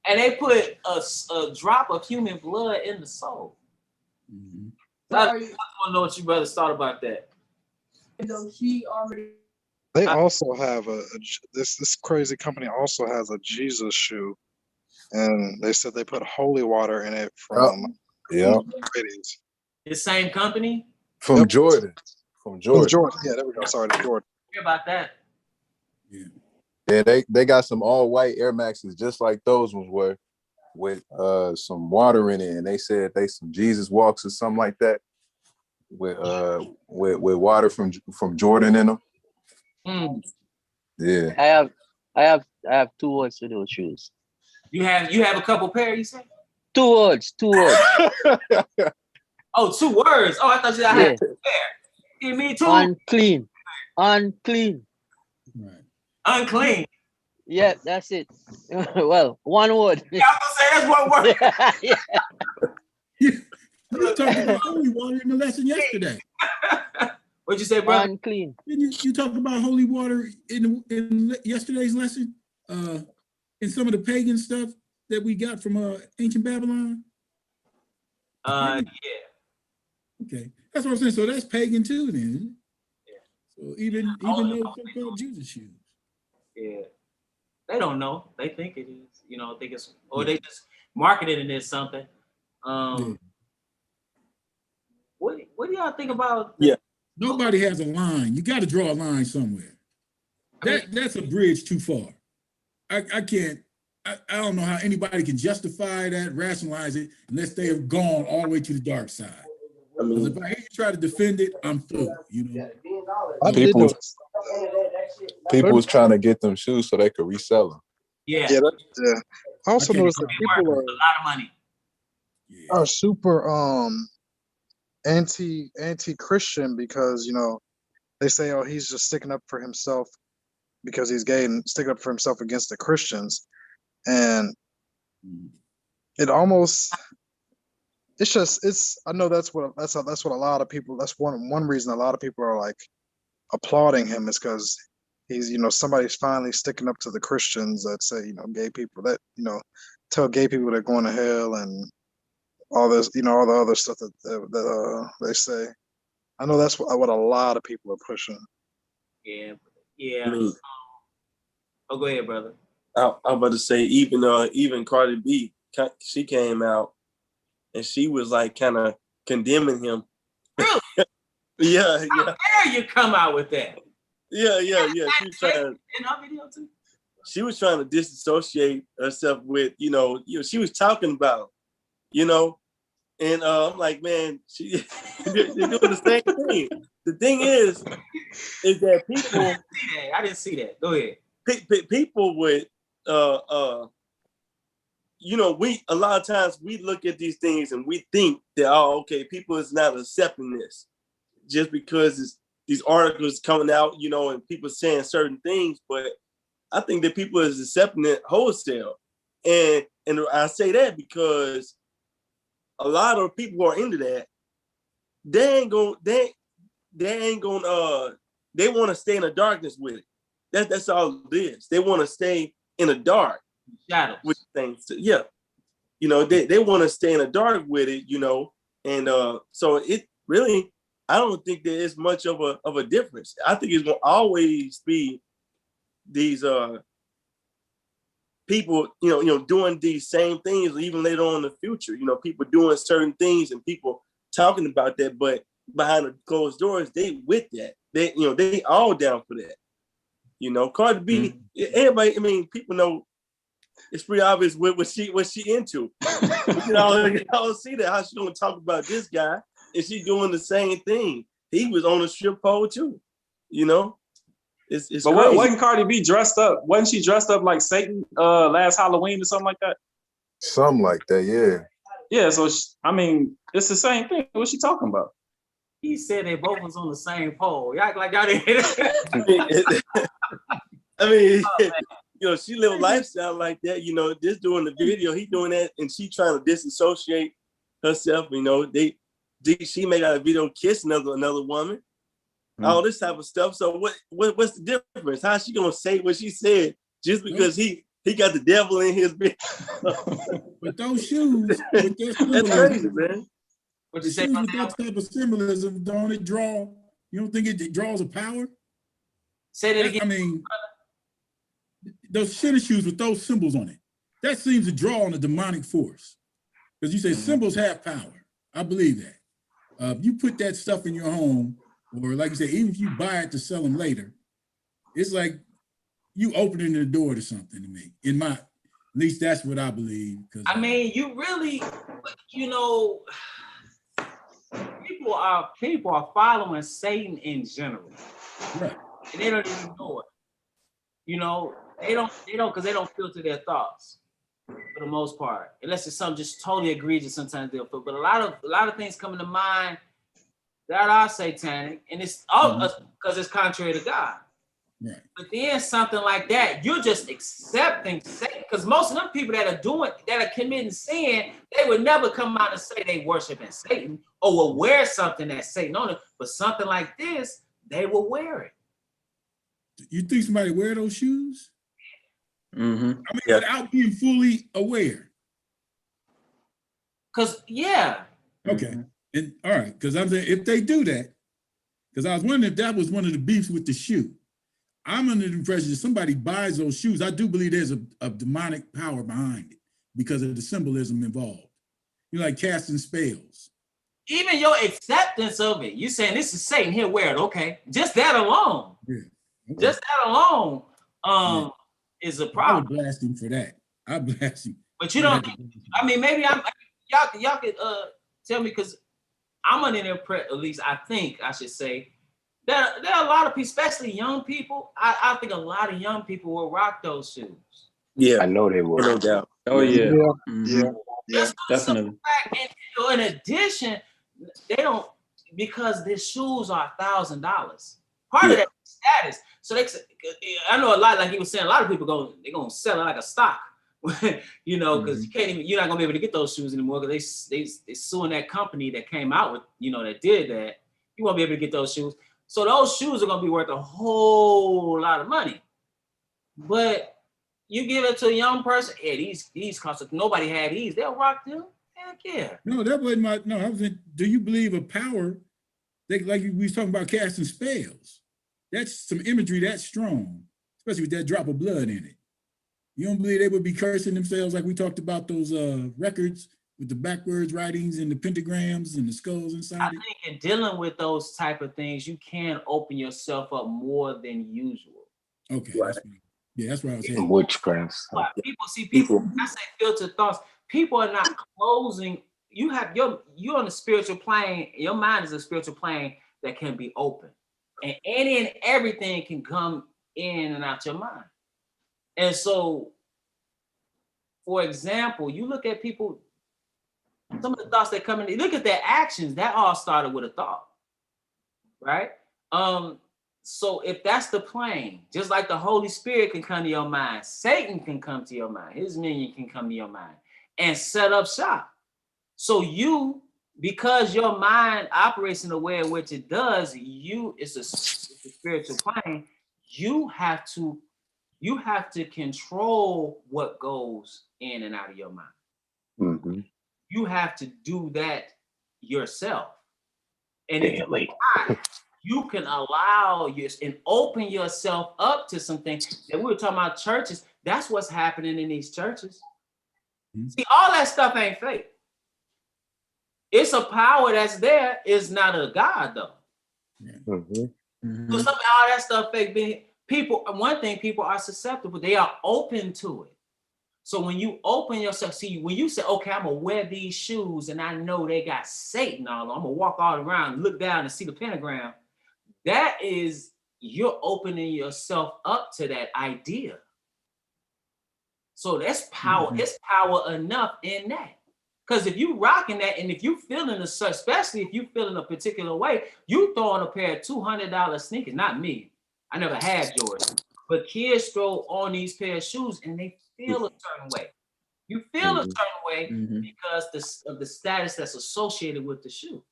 And they put a drop of human blood in the sole. Mm-hmm. I want to know what you brothers thought about that. They also have this crazy company also has a Jesus shoe, and they said they put holy water in it from the same company from Jordan. From Jordan. Yeah, there we go. Sorry, Jordan. Hear about that? Yeah, they got some all white Air Maxes just like those ones were, with some water in it, and they said they some Jesus walks or something like that, with water from Jordan in them. Yeah. I have 2 words to those shoes. You have a couple pair, you say? 2 words. Oh, 2 words. Oh, I thought you had 2 pair. Give me 2. Unclean. Right. Unclean. Yeah, that's it. Well, 1 word. Yeah, I was gonna say that's 1 word. You talked about holy water in the lesson yesterday. What'd you say, brother? Unclean. You talked about holy water in yesterday's lesson, in some of the pagan stuff that we got from ancient Babylon. Yeah. Okay, that's what I'm saying. So that's pagan too, then. Isn't it? Yeah. So even those so-called Jesus shoes. Yeah. They don't know. They think it is. You know, think it's, or they just marketed it as something. What do y'all think about? Nobody has a line. You got to draw a line somewhere. That's a bridge too far. I can't. I don't know how anybody can justify that, rationalize it, unless they have gone all the way to the dark side. I mean, if I hear you try to defend it, I'm through. You know, I did People, notice. people was trying to get them shoes so they could resell them. Yeah, Yeah, yeah. I also can't- noticed that be worth people a lot of money. yeah. are super anti-Christian because they say, oh, he's just sticking up for himself because he's gay and sticking up for himself against the Christians, and it almost it's I know that's what a lot of people, that's one reason a lot of people are like applauding him is because he's somebody's finally sticking up to the Christians that say gay people that tell gay people they're going to hell and all this all the other stuff that they say. I know that's what a lot of people are pushing. Yeah, I yeah. mean, Oh, go ahead, brother. I'm about to say even Cardi B, she came out and she was like kind of condemning him. Really? Yeah. How dare you come out with that? Yeah. She was trying in our video too. She was trying to disassociate herself with she was talking about and I'm like, man, they're doing the same thing. The thing is that people I didn't see that. Go ahead. People would we a lot of times we look at these things and we think that okay, people is not accepting this just because these articles coming out, and people saying certain things, but I think that people is accepting it wholesale. And I say that because a lot of people who are into that, they want to stay in the darkness with it. That's all it is. They want to stay in the dark. Shadows. With things. Yeah. They want to stay in the dark with it, and so it really, I don't think there is much of a difference. I think it's gonna always be these people, doing these same things even later on in the future. People doing certain things and people talking about that, but behind the closed doors, they with that. They all down for that. Cardi B, everybody, I mean, people know it's pretty obvious what she into. I'll see that how she gonna talk about this guy and she doing the same thing. He was on a strip pole too. It's But crazy. wasn't Cardi B dressed up? Wasn't she dressed up like Satan last Halloween or something like that? Something like that, yeah. Yeah, so it's the same thing. What's she talking about? He said they both was on the same pole. Y'all act like y'all didn't hear that. I mean, she live a lifestyle like that. Just doing the video, he doing that, and she trying to disassociate herself. She made out a video kissing another woman. All this type of stuff. So what's the difference? How's she gonna say what she said just because he got the devil in his bed? With those shoes, with that That's crazy, man. What the you say shoes about with that type of symbolism, don't it draw? You don't think it draws a power? Say that again. I mean, those tennis shoes with those symbols on it, that seems to draw on a demonic force. Because you say symbols have power. I believe that. If you put that stuff in your home, or like you say, even if you buy it to sell them later, it's like you opening the door to something to me. At least that's what I believe. I mean, you really, people are following Satan in general, right? And they don't even know it. They don't because they don't filter their thoughts for the most part, unless it's something just totally egregious. Sometimes they'll filter, but a lot of things come to mind that are satanic, and it's all because it's contrary to God. Right. But then something like that, you're just accepting Satan, because most of them people that are committing sin, they would never come out and say they worshiping Satan or will wear something that's Satan on it. But something like this, they will wear it. You think somebody wear those shoes? Mm-hmm. I mean, without being fully aware. Because yeah. Okay. And all right, because I'm saying if they do that, because I was wondering if that was one of the beefs with the shoe. I'm under the impression that somebody buys those shoes. I do believe there's a demonic power behind it because of the symbolism involved. Like casting spells. Even your acceptance of it, you saying this is Satan, he'll wear it. Okay, just that alone. Yeah. Okay. Just that alone is a problem. I would blast him for that. I blast him. But you don't. I mean, maybe y'all could tell me, because I'm under the impression, at least I think I should say, that there are a lot of people, especially young people. I think a lot of young people will rock those shoes. Yeah, I know they will. no doubt. Oh yeah. Yeah, Mhm. yeah, yeah. Just for the simple Definitely. fact, and in addition, they don't, because their shoes are $1,000. Part of that status. So I know a lot, like he was saying, a lot of people they're gonna sell it like a stock, you know, because you're not gonna be able to get those shoes anymore because they suing that company that came out with, you know, that did that. You won't be able to get those shoes. So those shoes are gonna be worth a whole lot of money. But you give it to a young person, yeah, these cost, if nobody had these, they'll rock them. Heck yeah. No, that wasn't my, no, I was in, do you believe a power, like we was talking about casting spells? That's some imagery that's strong, especially with that drop of blood in it. You don't believe they would be cursing themselves like we talked about those records with the backwards writings and the pentagrams and the skulls inside I it? think in dealing with those type of things, you can open yourself up more than usual. Okay, Right. that's where I was heading. Witchcrafts. People, I say filtered thoughts. People are not closing. You're on a spiritual plane. Your mind is a spiritual plane that can be open. And any and everything can come in and out your mind. And so, for example, you look at people, some of the thoughts that come in, look at their actions, that all started with a thought, right? So if that's the plane, just like the Holy Spirit can come to your mind, Satan can come to your mind, his minion can come to your mind and set up shop. So you, because your mind operates in the way in which it does, it's a spiritual plane. You have to control what goes in and out of your mind. Mm-hmm. You have to do that yourself. And Daily. you can allow and open yourself up to some things. And we were talking about churches. That's what's happening in these churches. Mm-hmm. See, all that stuff ain't fake. It's a power that's there. It's not a God, though. Mm-hmm. Mm-hmm. So some of all that stuff fake. One thing, people are susceptible. They are open to it. So when you open yourself, see, when you say, okay, I'm going to wear these shoes and I know they got Satan all on, I'm going to walk all around and look down and see the pentagram. That is, you're opening yourself up to that idea. So that's power. Mm-hmm. It's power enough in that. Because if you rocking that and if you feeling especially if you feeling a particular way, you throwing a pair of $200 sneakers, not me. I never had Jordan. But kids throw on these pair of shoes and they feel a certain way. You feel a certain way because of the status that's associated with the shoe.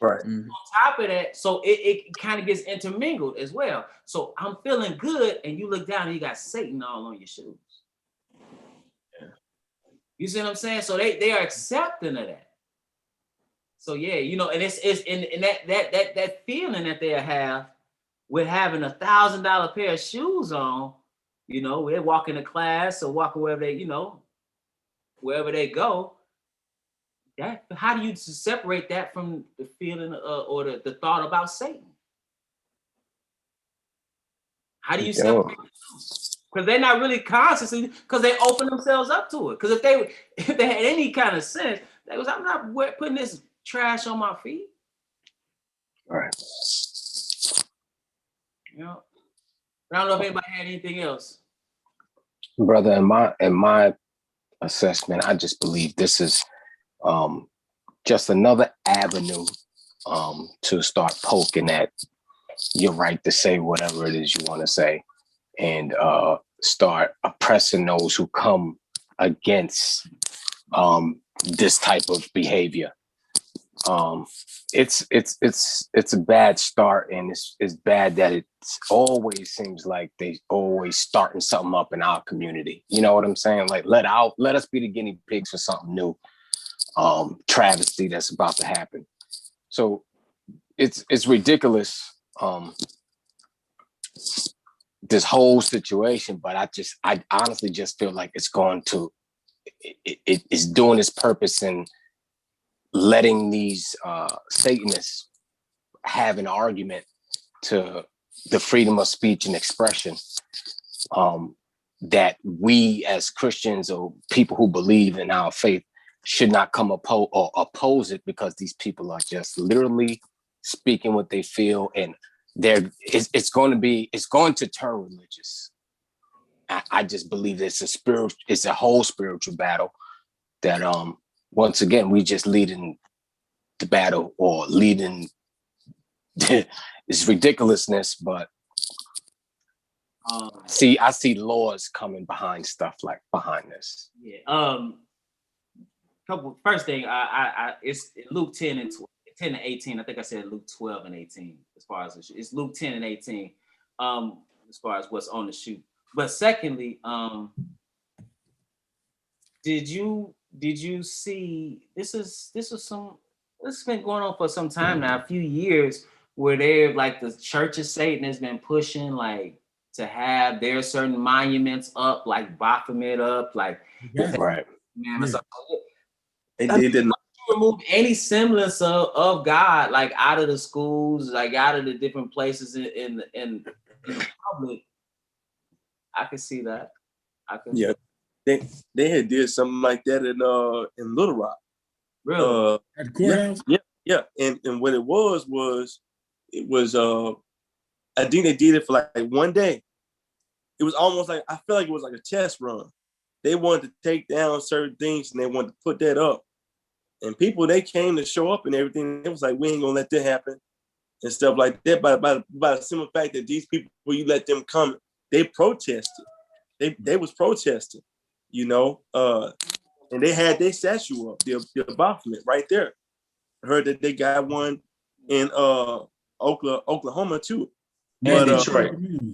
Right. On top of that, so it kind of gets intermingled as well. So I'm feeling good, and you look down and you got Satan all on your shoes. Yeah. You see what I'm saying? So they are accepting of that. So yeah, you know, and it's in that feeling that they have with having $1,000 pair of shoes on, you know, they walk into class or walk wherever they, you know, wherever they go. That, how do you separate that from the feeling or the thought about Satan? How do you separate the two? Because they're not really consciously, because they open themselves up to it. Because if they had any kind of sense, they was, I'm not putting this trash on my feet. All right. You know, I don't know if anybody had anything else. Brother, in my assessment, I just believe this is just another avenue to start poking at your right to say whatever it is you want to say, and start oppressing those who come against this type of behavior. It's a bad start, and it's bad that it always seems like they always starting something up in our community. You know what I'm saying? Like let us be the guinea pigs for something new. Travesty that's about to happen. So it's ridiculous, this whole situation, but I honestly just feel like it's going to it's doing its purpose in letting these Satanists have an argument to the freedom of speech and expression that we as Christians or people who believe in our faith should not come oppose it, because these people are just literally speaking what they feel, and it's going to turn religious. I just believe it's a whole spiritual battle that once again we just leading the battle, or leading it's ridiculousness, but I see laws coming behind stuff like behind this. Yeah. First thing, it's Luke 10 and 18. I think I said Luke 12 and 18 as far as it's Luke 10 and 18 as far as what's on the shoot. But secondly, did you see this has been going on for some time now, a few years, where they're like the Church of Satan has been pushing like to have their certain monuments up, like Baphomet up, like right. Man, yeah. They didn't remove any semblance of God, like out of the schools, like out of the different places in the public. I can see that. Yeah, they had did something like that in Little Rock. Really? At the courthouse? Yeah. And what it was I think they did it for like one day. It was almost like, I feel like it was like a test run. They wanted to take down certain things and they wanted to put that up. And people, they came to show up and everything. It was like, we ain't gonna let that happen and stuff like that. By the simple fact that these people, you let them come, they protested. They was protesting, you know, and they had their statue up, the Baphomet right there. I heard that they got one in Oklahoma too. And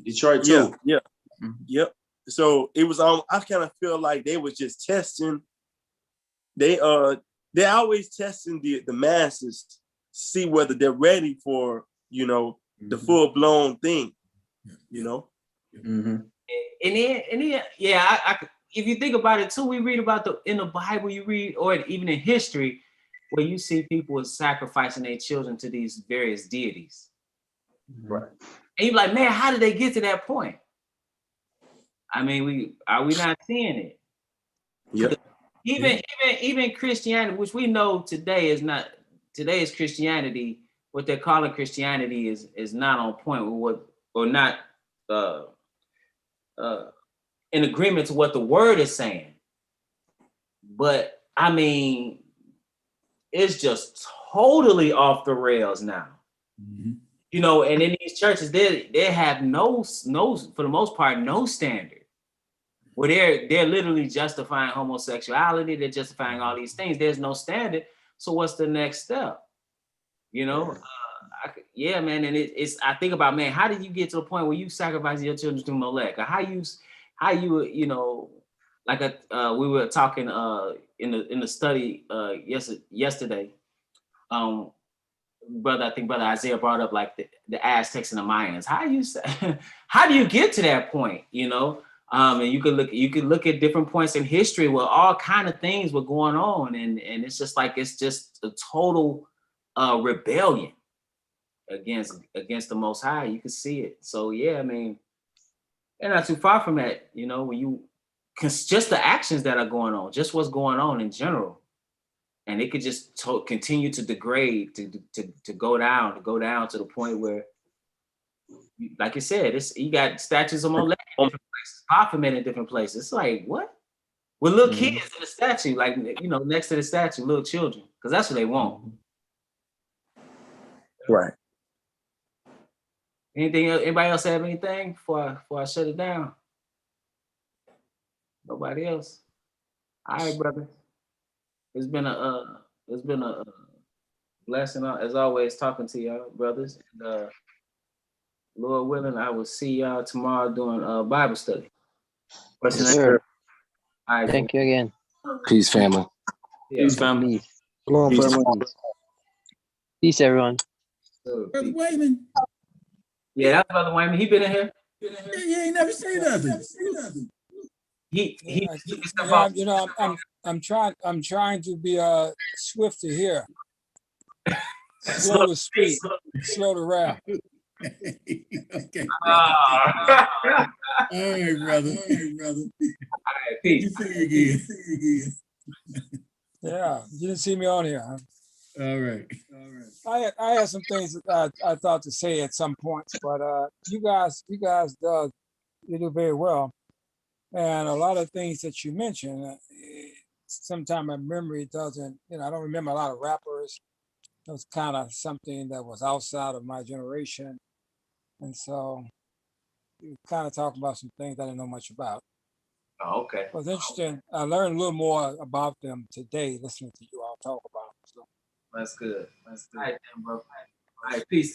Detroit too. Yeah. Yep. So it was I kind of feel like they was just testing. They always testing the masses to see whether they're ready for, you know, the full-blown thing, you know. And then yeah, if you think about it too, we read about in the Bible, you read, or even in history, where you see people sacrificing their children to these various deities. Right. And you're like, man, how did they get to that point? I mean, are we not seeing it? Yeah. Even Christianity, which we know today is not, today's Christianity, what they're calling Christianity is not on point with what, or not in agreement to what the word is saying. But I mean, it's just totally off the rails now. Mm-hmm. You know, and in these churches, they have no, for the most part, no standard. Where they're literally justifying homosexuality, they're justifying all these things. There's no standard. So what's the next step? You know, man. And it's I think about, man, how did you get to the point where you sacrifice your children to Molech? Or how you you know, like we were talking in the study yesterday. I think brother Isaiah brought up like the Aztecs and the Mayans. How do you get to that point? You know, and you could look at different points in history where all kind of things were going on, and it's just like it's just a total rebellion against the Most High. You can see it. So yeah, I mean, they're not too far from that. You know, when you just the actions that are going on, just what's going on in general. And it could just continue to degrade, to go down to the point where, like you said, you got statues of Molech in different places, Baphomet in different places. It's like, what? With little kids in the statue, like, you know, next to the statue, little children, because that's what they want. Right. Anything else? Anybody else have anything before I shut it down? Nobody else? All right, brother. It's been a blessing as always talking to y'all, brothers. And Lord willing, I will see y'all tomorrow doing Bible study. Yes, sir. All right, thank you again. Peace, family. Yeah. Peace, family. Peace, everyone. Brother Wayman. Yeah, that's Brother Wayman. He been in here. He ain't never say nothing. He you know, I'm trying to be swift to hear, slow to speak, slow to rap. Okay. All right, brother. All right, peace. Good to see you again. Yeah, you didn't see me on here. Huh? All right. I had some things that I thought to say at some points, but you guys you do very well, and a lot of things that you mentioned. Sometimes my memory doesn't, I don't remember a lot of rappers. It was kind of something that was outside of my generation, and so you kind of talk about some things I didn't know much about. Oh, okay. It was interesting. I learned a little more about them today listening to you all talk about them. So. That's good. All right, then, bro. All right, peace to you.